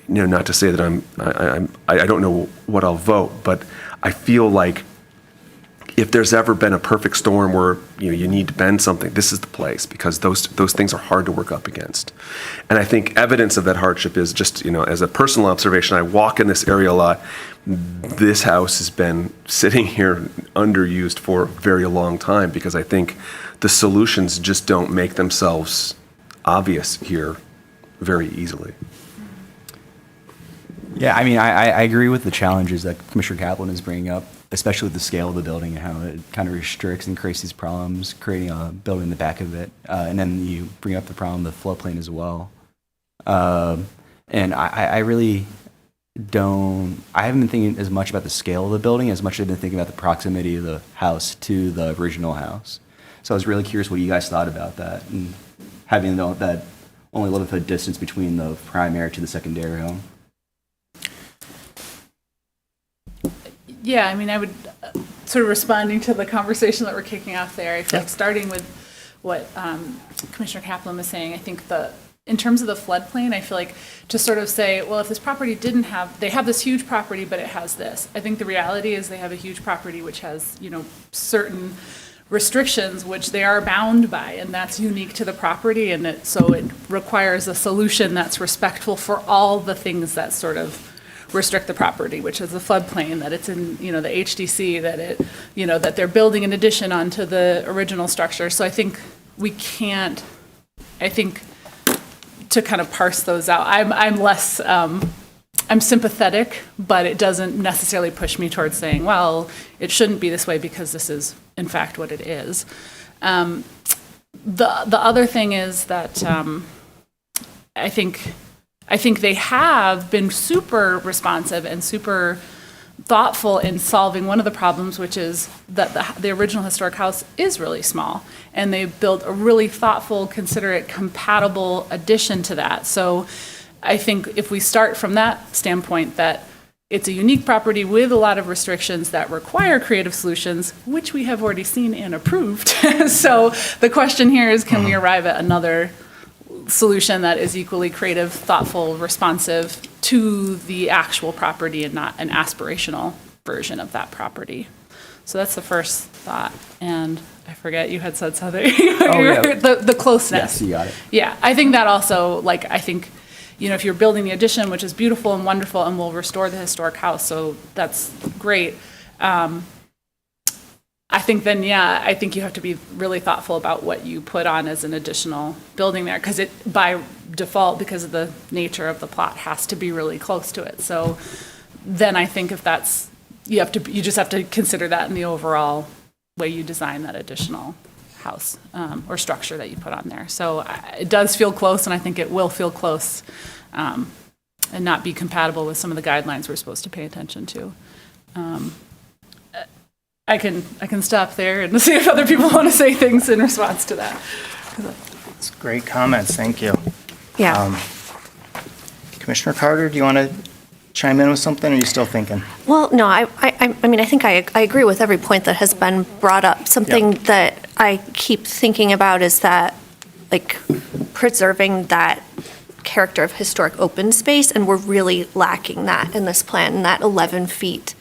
[SPEAKER 3] not to say that I don't know what I'll vote, but I feel like if there's ever been a perfect storm where you need to bend something, this is the place because those things are hard to work up against. And I think evidence of that hardship is just, as a personal observation, I walk in this area a lot. This house has been sitting here underused for a very long time because I think the solutions just don't make themselves obvious here very easily.
[SPEAKER 7] Yeah, I mean, I agree with the challenges that Commissioner Kaplan is bringing up, especially with the scale of the building and how it kind of restricts and creates these problems, creating a building in the back of it. And then you bring up the problem of the floodplain as well. And I really I haven't been thinking as much about the scale of the building as much as I've been thinking about the proximity of the house to the original house. So I was really curious what you guys thought about that and having that only 11-foot distance between the primary to the secondary home.
[SPEAKER 8] Yeah, I mean, I would, sort of responding to the conversation that we're kicking off there, I feel like starting with what Commissioner Kaplan was saying, I think in terms of the floodplain, I feel like to sort of say, well, if this property they have this huge property, but it has this. I think the reality is they have a huge property which has, certain restrictions which they are bound by, and that's unique to the property, and so it requires a solution that's respectful for all the things that sort of restrict the property, which is the floodplain, that it's in, the HDC, that it, that they're building an addition onto the original structure. So I think to kind of parse those out, I'm less, I'm sympathetic, but it doesn't necessarily push me towards saying, well, it shouldn't be this way because this is in fact what it is. the other thing is that I think they have been super responsive and super thoughtful in solving one of the problems, which is that the original historic house is really small, and they built a really thoughtful, considerate, compatible addition to that. So I think if we start from that standpoint, that it's a unique property with a lot of restrictions that require creative solutions, which we have already seen and approved. So the question here is, can we arrive at another solution that is equally creative, thoughtful, responsive to the actual property and not an aspirational version of that property? So that's the first thought. And I forget, you had said something. The closeness.
[SPEAKER 7] Yes, you got it.
[SPEAKER 8] Yeah, I think that also, like, I think, you know, if you're building the addition, which is beautiful and wonderful and will restore the historic house, so that's great. I think then, yeah, I think you have to be really thoughtful about what you put on as an additional building there, because it, by default, because of the nature of the plot, has to be really close to it. So then I think if that's, you just have to consider that in the overall way you design that additional house or structure that you put on there. So it does feel close, and I think it will feel close and not be compatible with some of the guidelines we're supposed to pay attention to. I can stop there and see if other people want to say things in response to that.
[SPEAKER 1] That's great comments, thank you.
[SPEAKER 6] Yeah.
[SPEAKER 1] Commissioner Carter, do you want to chime in with something, or are you still thinking?
[SPEAKER 6] Well, no, I mean, I think I agree with every point that has been brought up. Something that I keep thinking about is that, like, preserving that character of historic open space, and we're really lacking that in this plan. And that 11 feet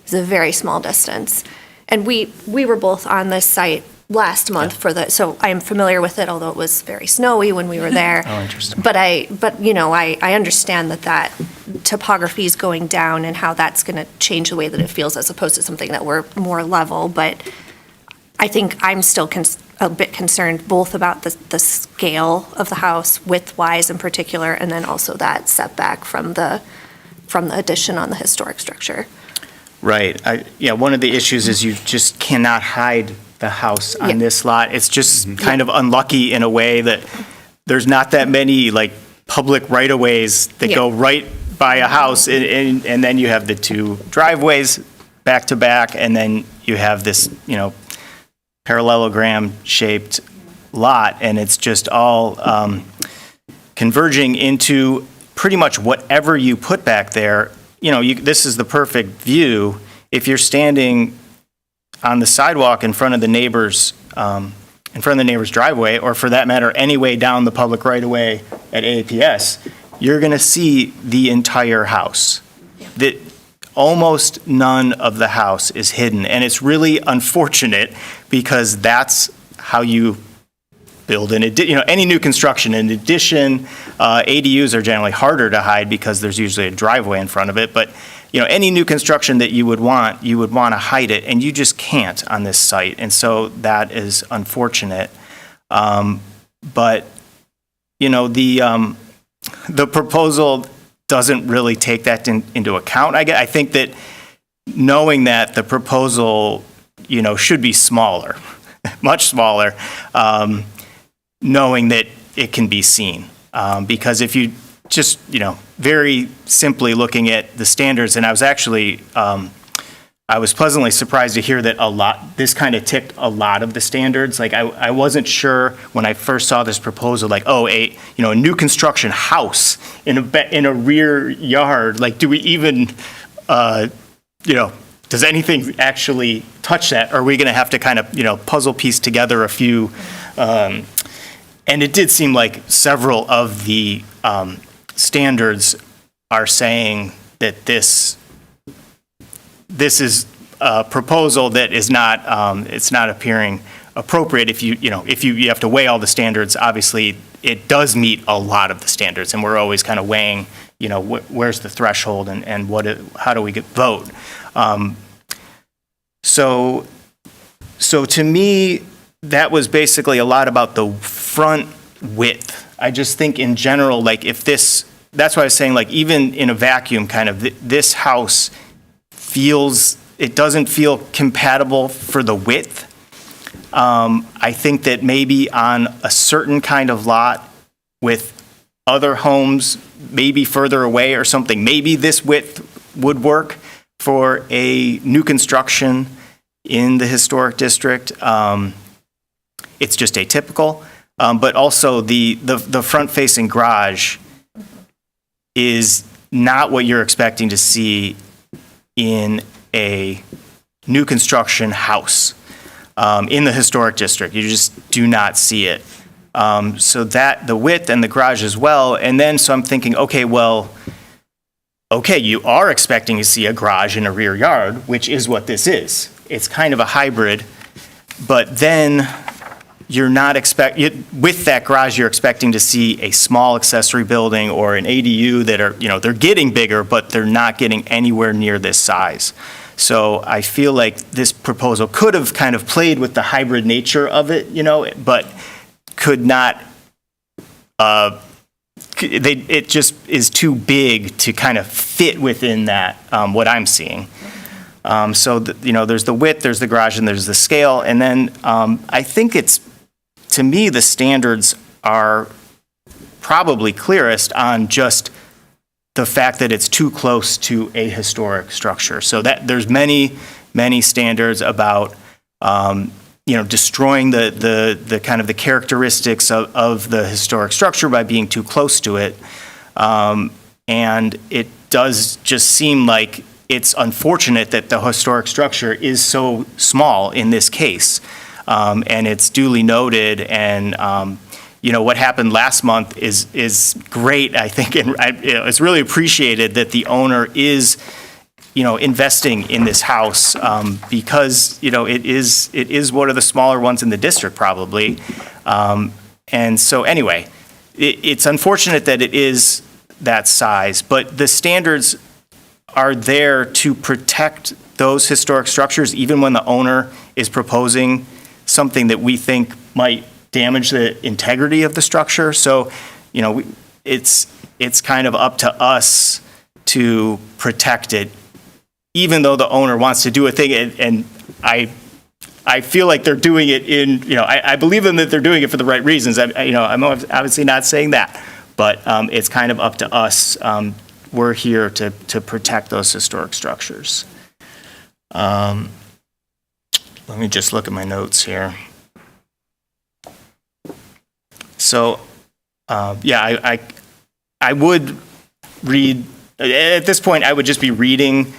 [SPEAKER 6] is a very small distance. And we were both on this site last month for the, so I am familiar with it, although it was very snowy when we were there.
[SPEAKER 1] Oh, interesting.
[SPEAKER 6] But you know, I understand that topography is going down and how that's going to change the way that it feels as opposed to something that we're more level. But I think I'm still a bit concerned both about the scale of the house, width-wise in particular, and then also that setback from the addition on the historic structure.
[SPEAKER 1] Right. One of the issues is you just cannot hide the house on this lot. It's just kind of unlucky in a way that there's not that many, like, public right-of-ways that go right by a house, and then you have the two driveways back to back, and then you have this, you know, parallelogram-shaped lot, and it's just all converging into pretty much whatever you put back there. You know, this is the perfect view if you're standing on the sidewalk in front of the neighbor's driveway, or for that matter, any way down the public right-of-way at AAPS, you're going to see the entire house. That almost none of the house is hidden, and it's really unfortunate because that's how you build any new construction. In addition, ADUs are generally harder to hide because there's usually a driveway in front of it. But any new construction that you would want to hide it, and you just can't on this site. And so that is unfortunate. But the proposal doesn't really take that into account. I think that knowing that the proposal should be smaller, much smaller. Knowing that it can be seen. Because if you just, very simply looking at the standards, and I was actually, I was pleasantly surprised to hear that this kind of ticked a lot of the standards. Like, I wasn't sure when I first saw this proposal, like, a new construction house in a rear yard, like, do we even, does anything actually touch that? Or are we going to have to kind of, puzzle piece together a few, and it did seem like several of the standards are saying that this is a proposal that is not, it's not appearing appropriate. If you have to weigh all the standards, obviously it does meet a lot of the standards, and we're always kind of weighing, where's the threshold and how do we vote. So to me, that was basically a lot about the front width. I just think in general, like, that's why I was saying, like, even in a vacuum, kind of, this house it doesn't feel compatible for the width. I think that maybe on a certain kind of lot with other homes, maybe further away or something, maybe this width would work for a new construction in the historic district. It's just atypical. But also the front-facing garage is not what you're expecting to see in a new construction house in the historic district. You just do not see it. So that, the width and the garage as well, and then so I'm thinking, okay, you are expecting to see a garage in a rear yard, which is what this is. It's kind of a hybrid, but then you're not with that garage, you're expecting to see a small accessory building or an ADU that are, they're getting bigger, but they're not getting anywhere near this size. So I feel like this proposal could have kind of played with the hybrid nature of it, but could not, it just is too big to kind of fit within that, what I'm seeing. So, there's the width, there's the garage, and there's the scale. And then I think to me, the standards are probably clearest on just the fact that it's too close to a historic structure. So that there's many, many standards about, destroying the kind of the characteristics of the historic structure by being too close to it. And it does just seem like it's unfortunate that the historic structure is so small in this case. And it's duly noted, and what happened last month is great, I think, and it's really appreciated that the owner is, investing in this house because it is one of the smaller ones in the district probably, and so anyway, it's unfortunate that it is that size, but the standards are there to protect those historic structures, even when the owner is proposing something that we think might damage the integrity of the structure. So, it's kind of up to us to protect it, even though the owner wants to do a thing. And I feel like they're doing it I believe them that they're doing it for the right reasons. I'm obviously not saying that, but it's kind of up to us. We're here to protect those historic structures. Let me just look at my notes here. So, I would read, at this point, I would just be reading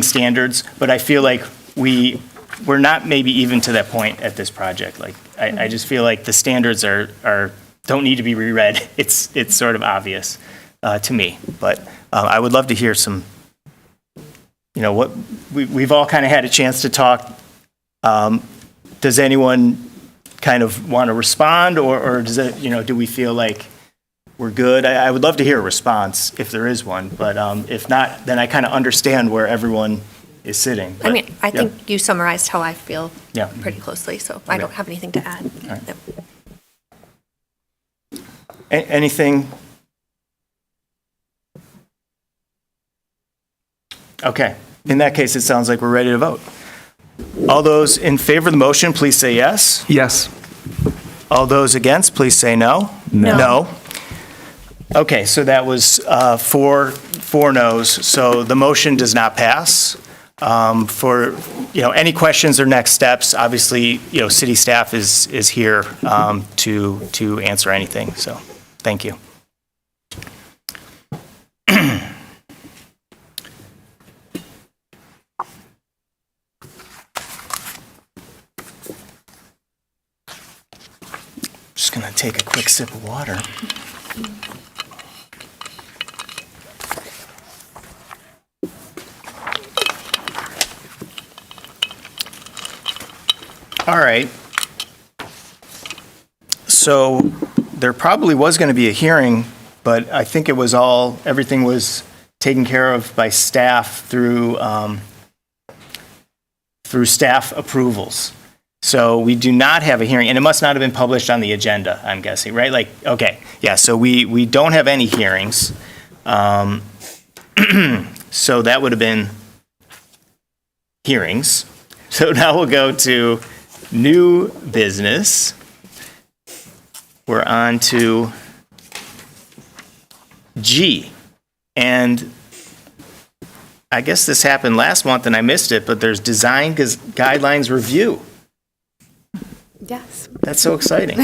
[SPEAKER 1] standards, but I feel like we're not maybe even to that point at this project. Like, I just feel like the standards don't need to be reread. It's sort of obvious to me, but I would love to hear some, what we've all kind of had a chance to talk. Does anyone kind of want to respond, or does it, do we feel like we're good? I would love to hear a response if there is one, but if not, then I kind of understand where everyone is sitting. But,
[SPEAKER 6] I think you summarized how I feel
[SPEAKER 1] Yeah.
[SPEAKER 6] pretty closely, so I don't have anything to add.
[SPEAKER 1] All right.
[SPEAKER 6] Yep.
[SPEAKER 1] Anything? Okay. In that case, it sounds like we're ready to vote. All those in favor of the motion, please say yes.
[SPEAKER 3] Yes.
[SPEAKER 1] All those against, please say no.
[SPEAKER 6] No.
[SPEAKER 1] Okay, so that was four noes, so the motion does not pass. For, any questions or next steps, obviously, city staff is here to answer anything, so thank you. Just gonna take a quick sip of water. All right. So there probably was going to be a hearing, but I think everything was taken care of by staff through staff approvals. So we do not have a hearing, and it must not have been published on the agenda, I'm guessing, right? Okay, yeah, so we don't have any hearings. So that would have been hearings. So now we'll go to new business. We're on to G. And I guess this happened last month and I missed it, but there's design guidelines review.
[SPEAKER 9] Yes.
[SPEAKER 1] That's so exciting.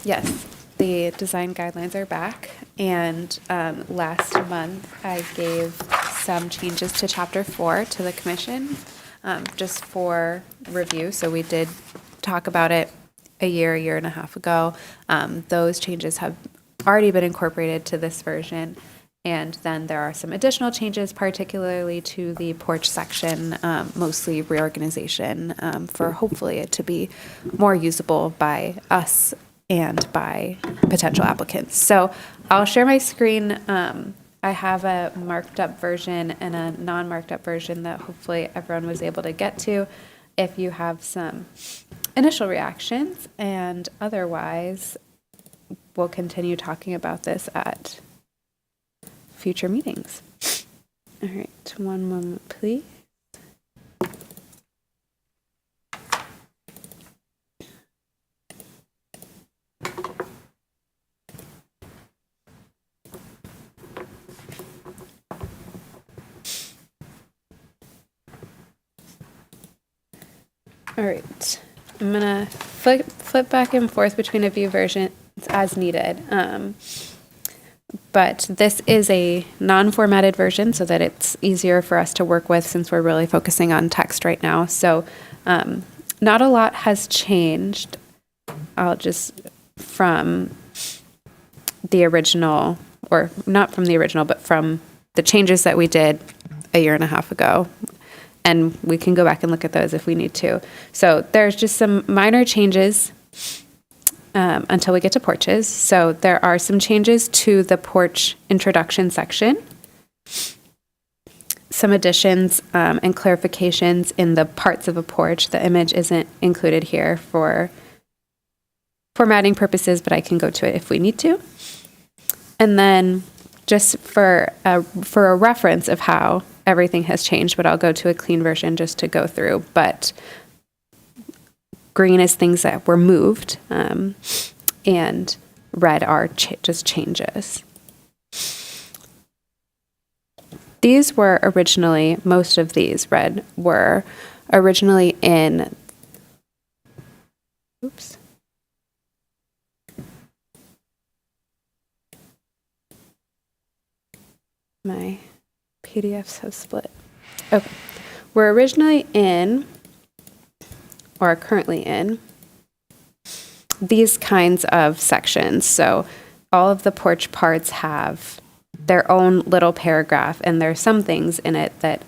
[SPEAKER 9] Yes, the design guidelines are back, and last month I gave some changes to Chapter 4 to the commission, just for review. So we did talk about it a year and a half ago. Those changes have already been incorporated to this version. And then there are some additional changes, particularly to the porch section, mostly reorganization, for hopefully it to be more usable by us and by potential applicants. So I'll share my screen. I have a marked up version and a non-marked up version that hopefully everyone was able to get to. If you have some initial reactions, and otherwise, we'll continue talking about this at future meetings. All right, one moment, please. All right, I'm gonna flip back and forth between a few versions as needed. But this is a non-formatted version so that it's easier for us to work with since we're really focusing on text right now. So not a lot has changed. I'll just from the original, or not from the original, but from the changes that we did a year and a half ago. And we can go back and look at those if we need to. So there's just some minor changes until we get to porches. So there are some changes to the porch introduction section, some additions and clarifications in the parts of a porch. The image isn't included here for formatting purposes, but I can go to it if we need to. And then just for a reference of how everything has changed, but I'll go to a clean version just to go through. But green is things that were moved, and red are just changes. These were originally, most of these red were originally in, oops. My PDFs have split. Okay. We're originally in, or are currently in, these kinds of sections. So all of the porch parts have their own little paragraph, and there's some things in it that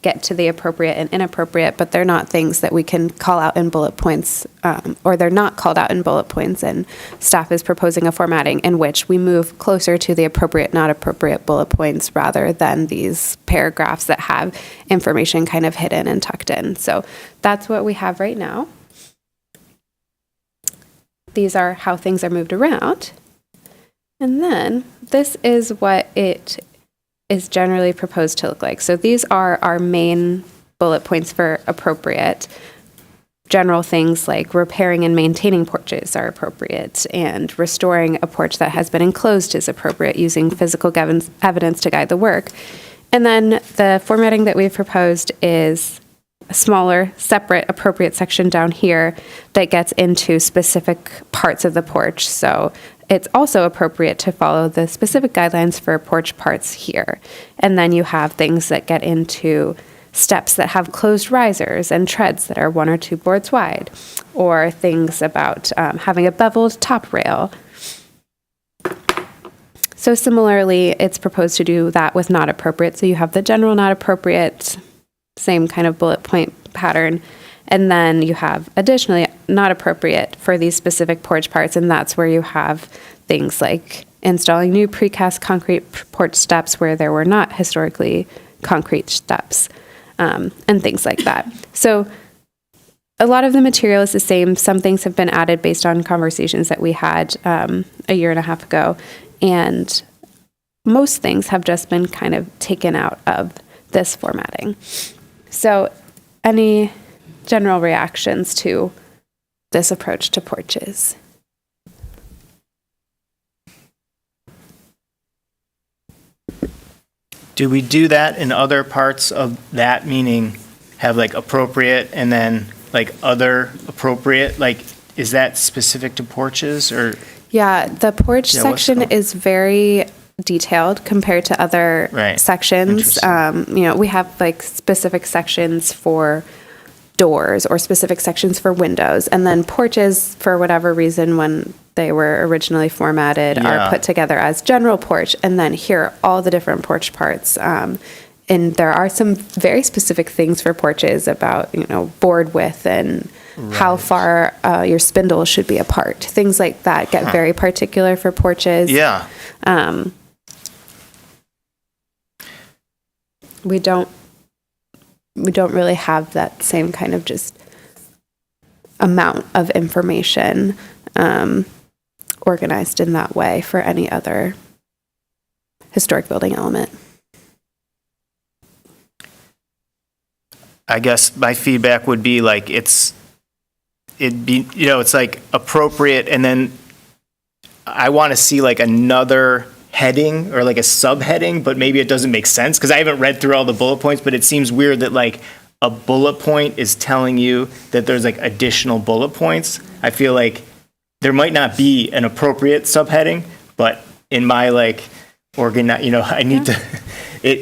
[SPEAKER 9] get to the appropriate and inappropriate, but they're not things that we can call out in bullet points, or they're not called out in bullet points, and staff is proposing a formatting in which we move closer to the appropriate, not appropriate bullet points rather than these paragraphs that have information kind of hidden and tucked in. So that's what we have right now. These are how things are moved around. And then this is what it is generally proposed to look like. So these are our main bullet points for appropriate. General things like repairing and maintaining porches are appropriate, and restoring a porch that has been enclosed is appropriate, using physical evidence to guide the work. And then the formatting that we've proposed is a smaller, separate, appropriate section down here that gets into specific parts of the porch. So it's also appropriate to follow the specific guidelines for porch parts here. And then you have things that get into steps that have closed risers and treads that are 1 or 2 boards wide, or things about having a beveled top rail. So similarly, it's proposed to do that with not appropriate. So you have the general not appropriate, same kind of bullet point pattern. And then you have additionally not appropriate for these specific porch parts, and that's where you have things like installing new precast concrete porch steps where there were not historically concrete steps, and things like that. So a lot of the material is the same. Some things have been added based on conversations that we had a year and a half ago, and most things have just been kind of taken out of this formatting. So any general reactions to this approach to porches?
[SPEAKER 1] Do we do that in other parts of that, meaning have like appropriate and then like other appropriate? Like, is that specific to porches or?
[SPEAKER 9] Yeah, the porch
[SPEAKER 1] Yeah, what's
[SPEAKER 9] section
[SPEAKER 1] the-
[SPEAKER 9] is very detailed compared to other
[SPEAKER 1] Right.
[SPEAKER 9] sections.
[SPEAKER 1] Interesting.
[SPEAKER 9] We have like specific sections for doors or specific sections for windows. And then porches, for whatever reason, when they were originally formatted,
[SPEAKER 1] Yeah.
[SPEAKER 9] are put together as general porch. And then here are all the different porch parts. And there are some very specific things for porches about, board width and how far your spindles should be apart. Things like that get very particular for porches.
[SPEAKER 1] Yeah.
[SPEAKER 9] We don't really have that same kind of just amount of information organized in that way for any other historic building element.
[SPEAKER 1] I guess my feedback would be like it's like appropriate, and then I want to see like another heading or like a subheading, but maybe it doesn't make sense because I haven't read through all the bullet points, but it seems weird that like a bullet point is telling you that there's like additional bullet points. I feel like there might not be an appropriate subheading, but in my like I need to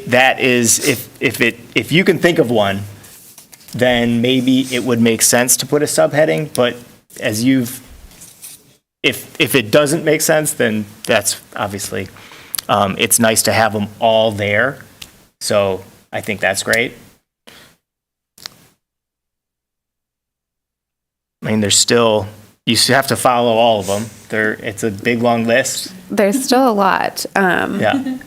[SPEAKER 1] that is if you can think of one, then maybe it would make sense to put a subheading, but if it doesn't make sense, then that's obviously, it's nice to have them all there. So I think that's great. I mean, you have to follow all of them. It's a big, long list.
[SPEAKER 9] There's still a lot.
[SPEAKER 1] Yeah.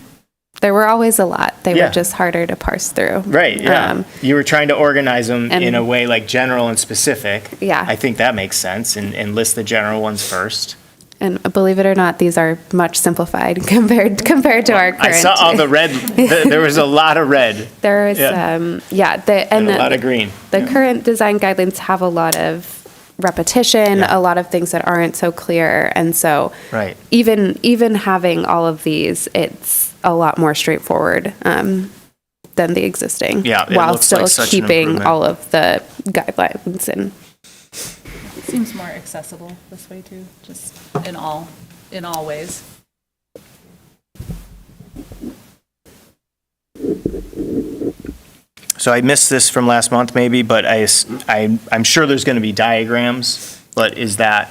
[SPEAKER 9] There were always a lot. They
[SPEAKER 1] Yeah.
[SPEAKER 9] were just harder to parse through.
[SPEAKER 1] Right, yeah. You were trying to organize them
[SPEAKER 9] and-
[SPEAKER 1] in a way like general and specific.
[SPEAKER 9] Yeah.
[SPEAKER 1] I think that makes sense, and list the general ones first.
[SPEAKER 9] And believe it or not, these are much simplified compared to our current.
[SPEAKER 1] I saw all the red, there was a lot of red
[SPEAKER 9] There is,
[SPEAKER 1] Yeah.
[SPEAKER 9] and
[SPEAKER 1] and a lot of green.
[SPEAKER 9] the current design guidelines have a lot of repetition,
[SPEAKER 1] Yeah.
[SPEAKER 9] a lot of things that aren't so clear, and so
[SPEAKER 1] Right.
[SPEAKER 9] even having all of these, it's a lot more straightforward than the existing.
[SPEAKER 1] Yeah, it
[SPEAKER 9] while
[SPEAKER 1] looks
[SPEAKER 9] still
[SPEAKER 1] like such an
[SPEAKER 9] keeping
[SPEAKER 1] improvement.
[SPEAKER 9] all of the guidelines and.
[SPEAKER 8] Seems more accessible this way too, just in all ways.
[SPEAKER 1] So I missed this from last month maybe, but I'm sure there's going to be diagrams, but is that,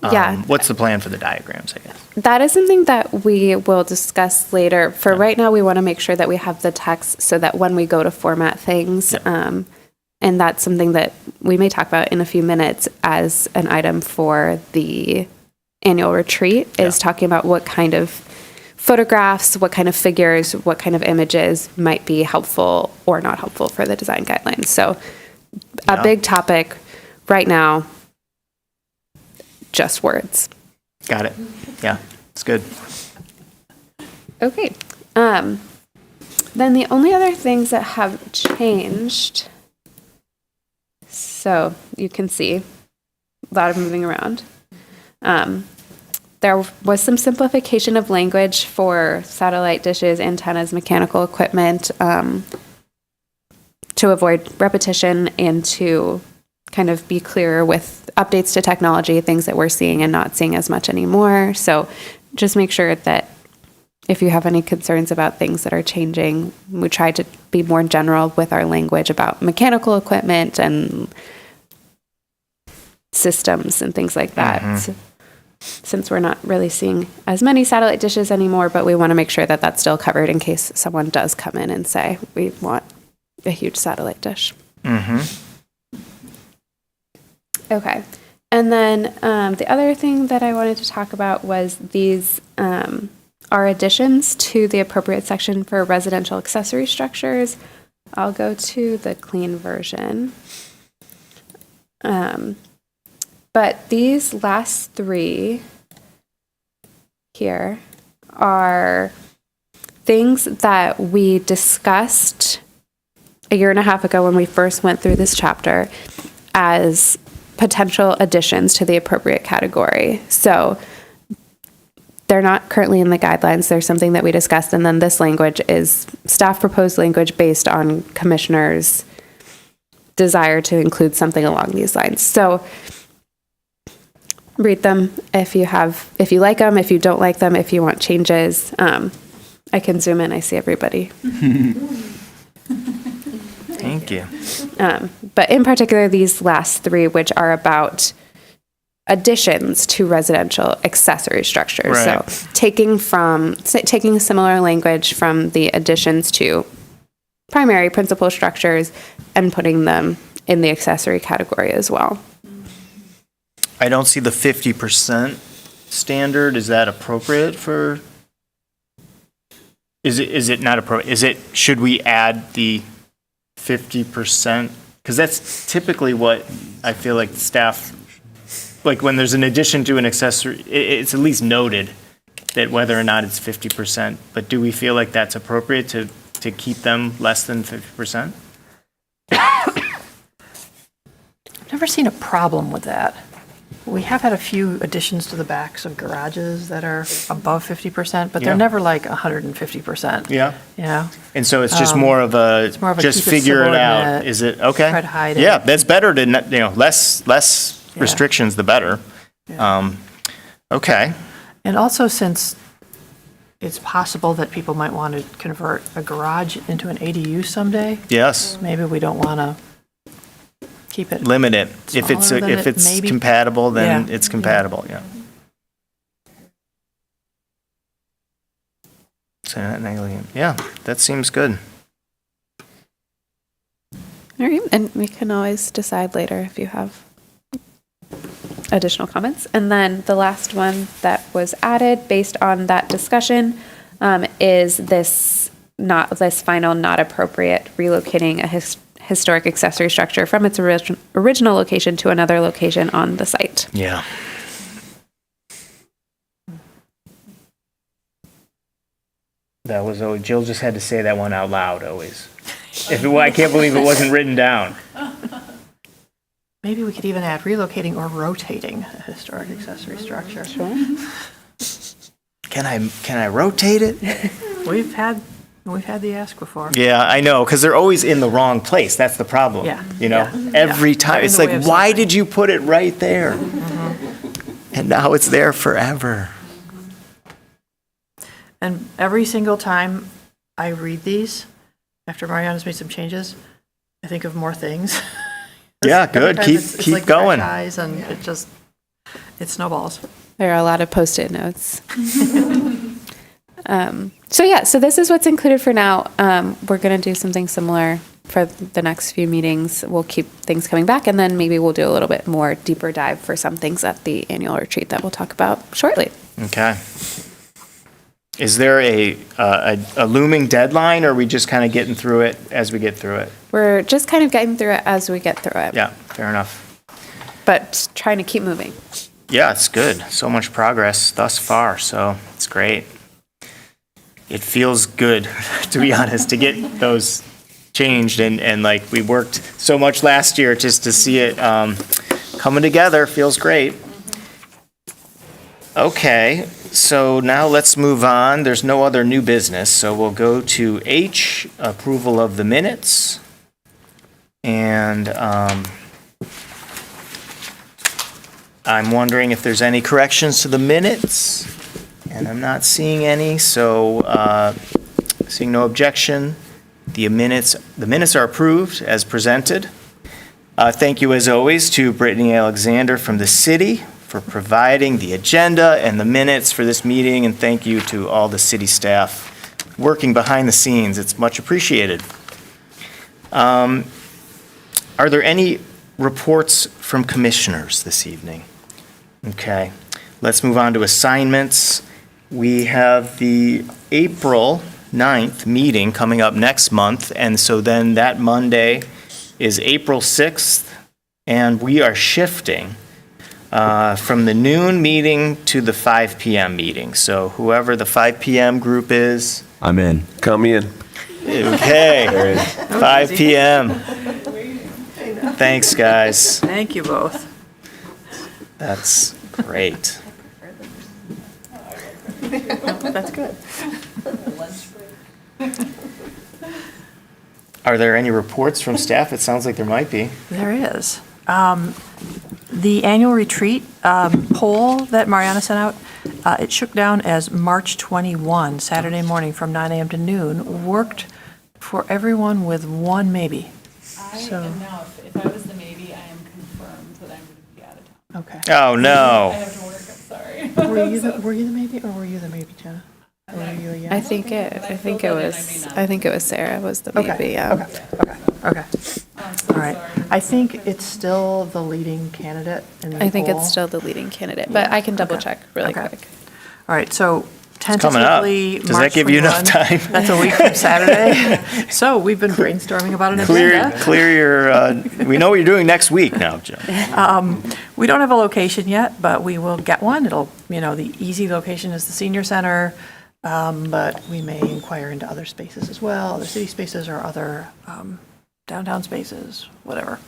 [SPEAKER 9] Yeah.
[SPEAKER 1] what's the plan for the diagrams, I guess?
[SPEAKER 9] That is something that we will discuss later. For right now, we want to make sure that we have the text so that when we go to format things, and that's something that we may talk about in a few minutes as an item for the annual retreat, is talking about what kind of photographs, what kind of figures, what kind of images might be helpful or not helpful for the design guidelines. So
[SPEAKER 1] Yeah.
[SPEAKER 9] a big topic right now, just words.
[SPEAKER 1] Got it. Yeah, it's good.
[SPEAKER 9] Okay. Then the only other things that have changed, so you can see a lot of moving around. There was some simplification of language for satellite dishes, antennas, mechanical equipment, to avoid repetition and to kind of be clearer with updates to technology, things that we're seeing and not seeing as much anymore. So just make sure that if you have any concerns about things that are changing, we try to be more general with our language about mechanical equipment and systems and things like that. Since we're not really seeing as many satellite dishes anymore, but we want to make sure that that's still covered in case someone does come in and say, we want a huge satellite dish. Okay. And then the other thing that I wanted to talk about was these are additions to the appropriate section for residential accessory structures. I'll go to the clean version. But these last three here are things that we discussed a year and a half ago when we first went through this chapter as potential additions to the appropriate category. So they're not currently in the guidelines. There's something that we discussed, and then this language is staff proposed language based on commissioners' desire to include something along these lines. So read them if you like them, if you don't like them, if you want changes. I can zoom in. I see everybody.
[SPEAKER 1] Thank you.
[SPEAKER 9] But in particular, these last three, which are about additions to residential accessory structures.
[SPEAKER 1] Right.
[SPEAKER 9] So taking similar language from the additions to primary principal structures and putting them in the accessory category as well.
[SPEAKER 1] I don't see the 50% standard. Is that appropriate for? Is it not appropriate? Should we add the 50%? Because that's typically what I feel like staff, like when there's an addition to an accessory, it's at least noted that whether or not it's 50%. But do we feel like that's appropriate to keep them less than 50%?
[SPEAKER 2] I've never seen a problem with that. We have had a few additions to the backs of garages that are above 50%, but
[SPEAKER 1] Yeah.
[SPEAKER 2] they're never like 150%.
[SPEAKER 1] Yeah.
[SPEAKER 2] Yeah.
[SPEAKER 1] And so it's just more of a,
[SPEAKER 2] more of a
[SPEAKER 1] just
[SPEAKER 2] keep it
[SPEAKER 1] figure it out.
[SPEAKER 2] subordinate,
[SPEAKER 1] Is it, okay?
[SPEAKER 2] try to hide it.
[SPEAKER 1] Yeah, that's better to, less
[SPEAKER 2] Yeah.
[SPEAKER 1] restrictions, the better. Okay.
[SPEAKER 2] And also, since it's possible that people might want to convert a garage into an ADU someday,
[SPEAKER 1] Yes.
[SPEAKER 2] maybe we don't want to keep it.
[SPEAKER 1] Limit it. If it's,
[SPEAKER 2] Smaller than
[SPEAKER 1] if
[SPEAKER 2] it
[SPEAKER 1] it's
[SPEAKER 2] maybe-
[SPEAKER 1] compatible, then
[SPEAKER 2] Yeah.
[SPEAKER 1] it's compatible, yeah. So, yeah, that seems good.
[SPEAKER 9] All right, and we can always decide later if you have additional comments. And then the last one that was added based on that discussion is this final not appropriate relocating a historic accessory structure from its original location to another location on the site.
[SPEAKER 1] Yeah. That was always, Jill just had to say that one out loud always. I can't believe it wasn't written down.
[SPEAKER 2] Maybe we could even add relocating or rotating a historic accessory structure. Sure.
[SPEAKER 1] Can I rotate it?
[SPEAKER 2] We've had the ask before.
[SPEAKER 1] Yeah, I know, because they're always in the wrong place. That's the problem.
[SPEAKER 2] Yeah,
[SPEAKER 1] Yeah.
[SPEAKER 2] yeah.
[SPEAKER 1] Every
[SPEAKER 2] Yeah.
[SPEAKER 1] time.
[SPEAKER 2] They're in
[SPEAKER 1] It's
[SPEAKER 2] the
[SPEAKER 1] like,
[SPEAKER 2] way of
[SPEAKER 1] why
[SPEAKER 2] something.
[SPEAKER 1] did you put it right there? And now it's there forever.
[SPEAKER 2] And every single time I read these, after Mariana's made some changes, I think of more things.
[SPEAKER 1] Yeah,
[SPEAKER 2] Every
[SPEAKER 1] good.
[SPEAKER 2] time
[SPEAKER 1] Keep
[SPEAKER 2] it's
[SPEAKER 1] keep
[SPEAKER 2] like fresh
[SPEAKER 1] going.
[SPEAKER 2] eyes, and it snowballs.
[SPEAKER 9] There are a lot of Post-it notes. So this is what's included for now. We're going to do something similar for the next few meetings. We'll keep things coming back, and then maybe we'll do a little bit more deeper dive for some things at the annual retreat that we'll talk about shortly.
[SPEAKER 1] Okay. Is there a looming deadline, or are we just kind of getting through it as we get through it?
[SPEAKER 9] We're just kind of getting through it as we get through it.
[SPEAKER 1] Yeah, fair enough.
[SPEAKER 9] But trying to keep moving.
[SPEAKER 1] Yeah, it's good. So much progress thus far, so it's great. It feels good, to be honest, to get those changed, and like we worked so much last year just to see it coming together feels great. Okay, so now let's move on. There's no other new business, so we'll go to H, approval of the minutes. And I'm wondering if there's any corrections to the minutes, and I'm not seeing any, so seeing no objection, the minutes are approved as presented. Thank you, as always, to Brittany Alexander from the city for providing the agenda and the minutes for this meeting, and thank you to all the city staff working behind the scenes. It's much appreciated. Are there any reports from commissioners this evening? Okay, let's move on to assignments. We have the April 9th meeting coming up next month, and so then that Monday is April 6th, and we are shifting from the noon meeting to the 5 p.m. meeting. So whoever the 5 p.m. group is,
[SPEAKER 7] I'm in.
[SPEAKER 3] Count me in.
[SPEAKER 1] Okay, 5 PM. Thanks, guys.
[SPEAKER 2] Thank you both.
[SPEAKER 1] That's great.
[SPEAKER 2] That's good.
[SPEAKER 1] Are there any reports from staff? It sounds like there might be.
[SPEAKER 2] There is. The annual retreat poll that Mariana sent out, it shook down as March 21, Saturday morning from 9 a.m. to noon, worked for everyone with one maybe.
[SPEAKER 8] I
[SPEAKER 2] So-
[SPEAKER 8] am now, if I was the maybe, I am confirmed that I'm going to be out of town.
[SPEAKER 2] Okay.
[SPEAKER 1] Oh,
[SPEAKER 8] I
[SPEAKER 1] no.
[SPEAKER 8] have to work, I'm sorry.
[SPEAKER 2] Were you the maybe or were you the maybe, Jenna? Or were you a yes?
[SPEAKER 9] I think it was Sarah was the
[SPEAKER 2] Okay,
[SPEAKER 9] maybe, yeah.
[SPEAKER 2] Okay.
[SPEAKER 8] I'm so
[SPEAKER 2] All right.
[SPEAKER 8] sorry.
[SPEAKER 2] I think it's still the leading candidate in the
[SPEAKER 9] I think
[SPEAKER 2] poll.
[SPEAKER 9] it's still the leading candidate, but I can double check really
[SPEAKER 2] Okay.
[SPEAKER 9] quick.
[SPEAKER 2] All right, so
[SPEAKER 1] coming up.
[SPEAKER 2] tentatively,
[SPEAKER 1] Does that
[SPEAKER 2] March
[SPEAKER 1] give you enough
[SPEAKER 2] 21.
[SPEAKER 1] time?
[SPEAKER 2] That's a week from Saturday. So we've been brainstorming about an agenda.
[SPEAKER 1] Clear your, we know what you're doing next week now, Jim.
[SPEAKER 2] We don't have a location yet, but we will get one. It'll, the easy location is the senior center, but we may inquire into other spaces as well, other city spaces or other downtown spaces, whatever.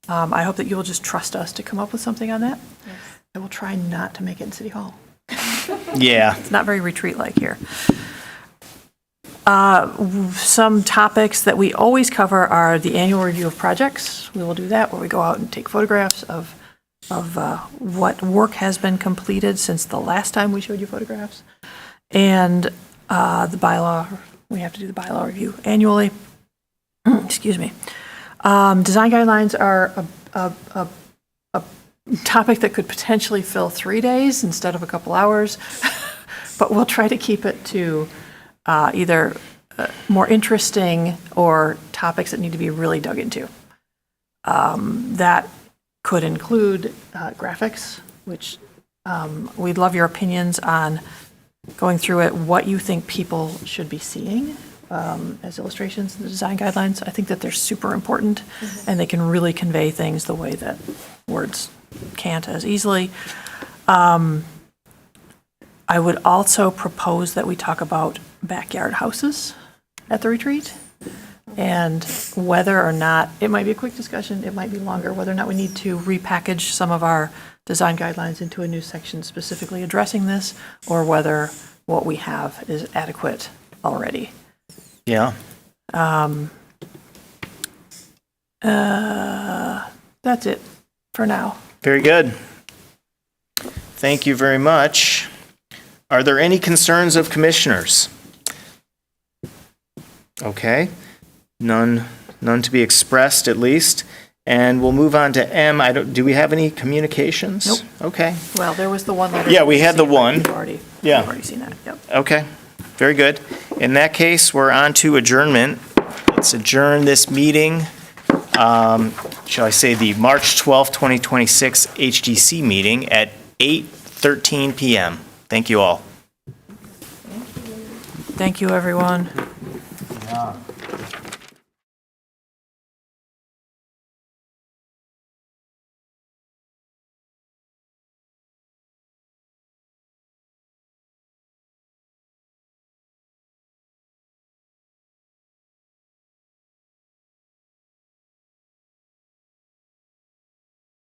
[SPEAKER 2] I hope that you will just trust us to come up with something on that. I will try not to make it in City Hall.
[SPEAKER 1] Yeah.
[SPEAKER 2] It's not very retreat-like here. Some topics that we always cover are the annual review of projects. We will do that where we go out and take photographs of what work has been completed since the last time we showed you photographs. And the bylaw, we have to do the bylaw review annually. Excuse me. Design guidelines are a topic that could potentially fill 3 days instead of a couple hours, but we'll try to keep it to either more interesting or topics that need to be really dug into. That could include graphics, which we'd love your opinions on going through it, what you think people should be seeing as illustrations in the design guidelines. I think that they're super important and they can really convey things the way that words can't as easily. I would also propose that we talk about backyard houses at the retreat and whether or not, it might be a quick discussion, it might be longer, whether or not we need to repackage some of our design guidelines into a new section specifically addressing this, or whether what we have is adequate already.
[SPEAKER 1] Yeah.
[SPEAKER 2] That's it for now.
[SPEAKER 1] Very good. Thank you very much. Are there any concerns of commissioners? Okay. None to be expressed, at least. And we'll move on to M. Do we have any communications?
[SPEAKER 2] Nope.
[SPEAKER 1] Okay.
[SPEAKER 2] Well, there was the one letter.
[SPEAKER 1] Yeah, we had the one.
[SPEAKER 2] We've already seen that, yep.
[SPEAKER 1] Okay. Very good. In that case, we're on to adjournment. Let's adjourn this meeting. Shall I say the March 12th, 2026 HDC meeting at 8:13 PM. Thank you all.
[SPEAKER 2] Thank you, everyone.
[SPEAKER 1] Yeah.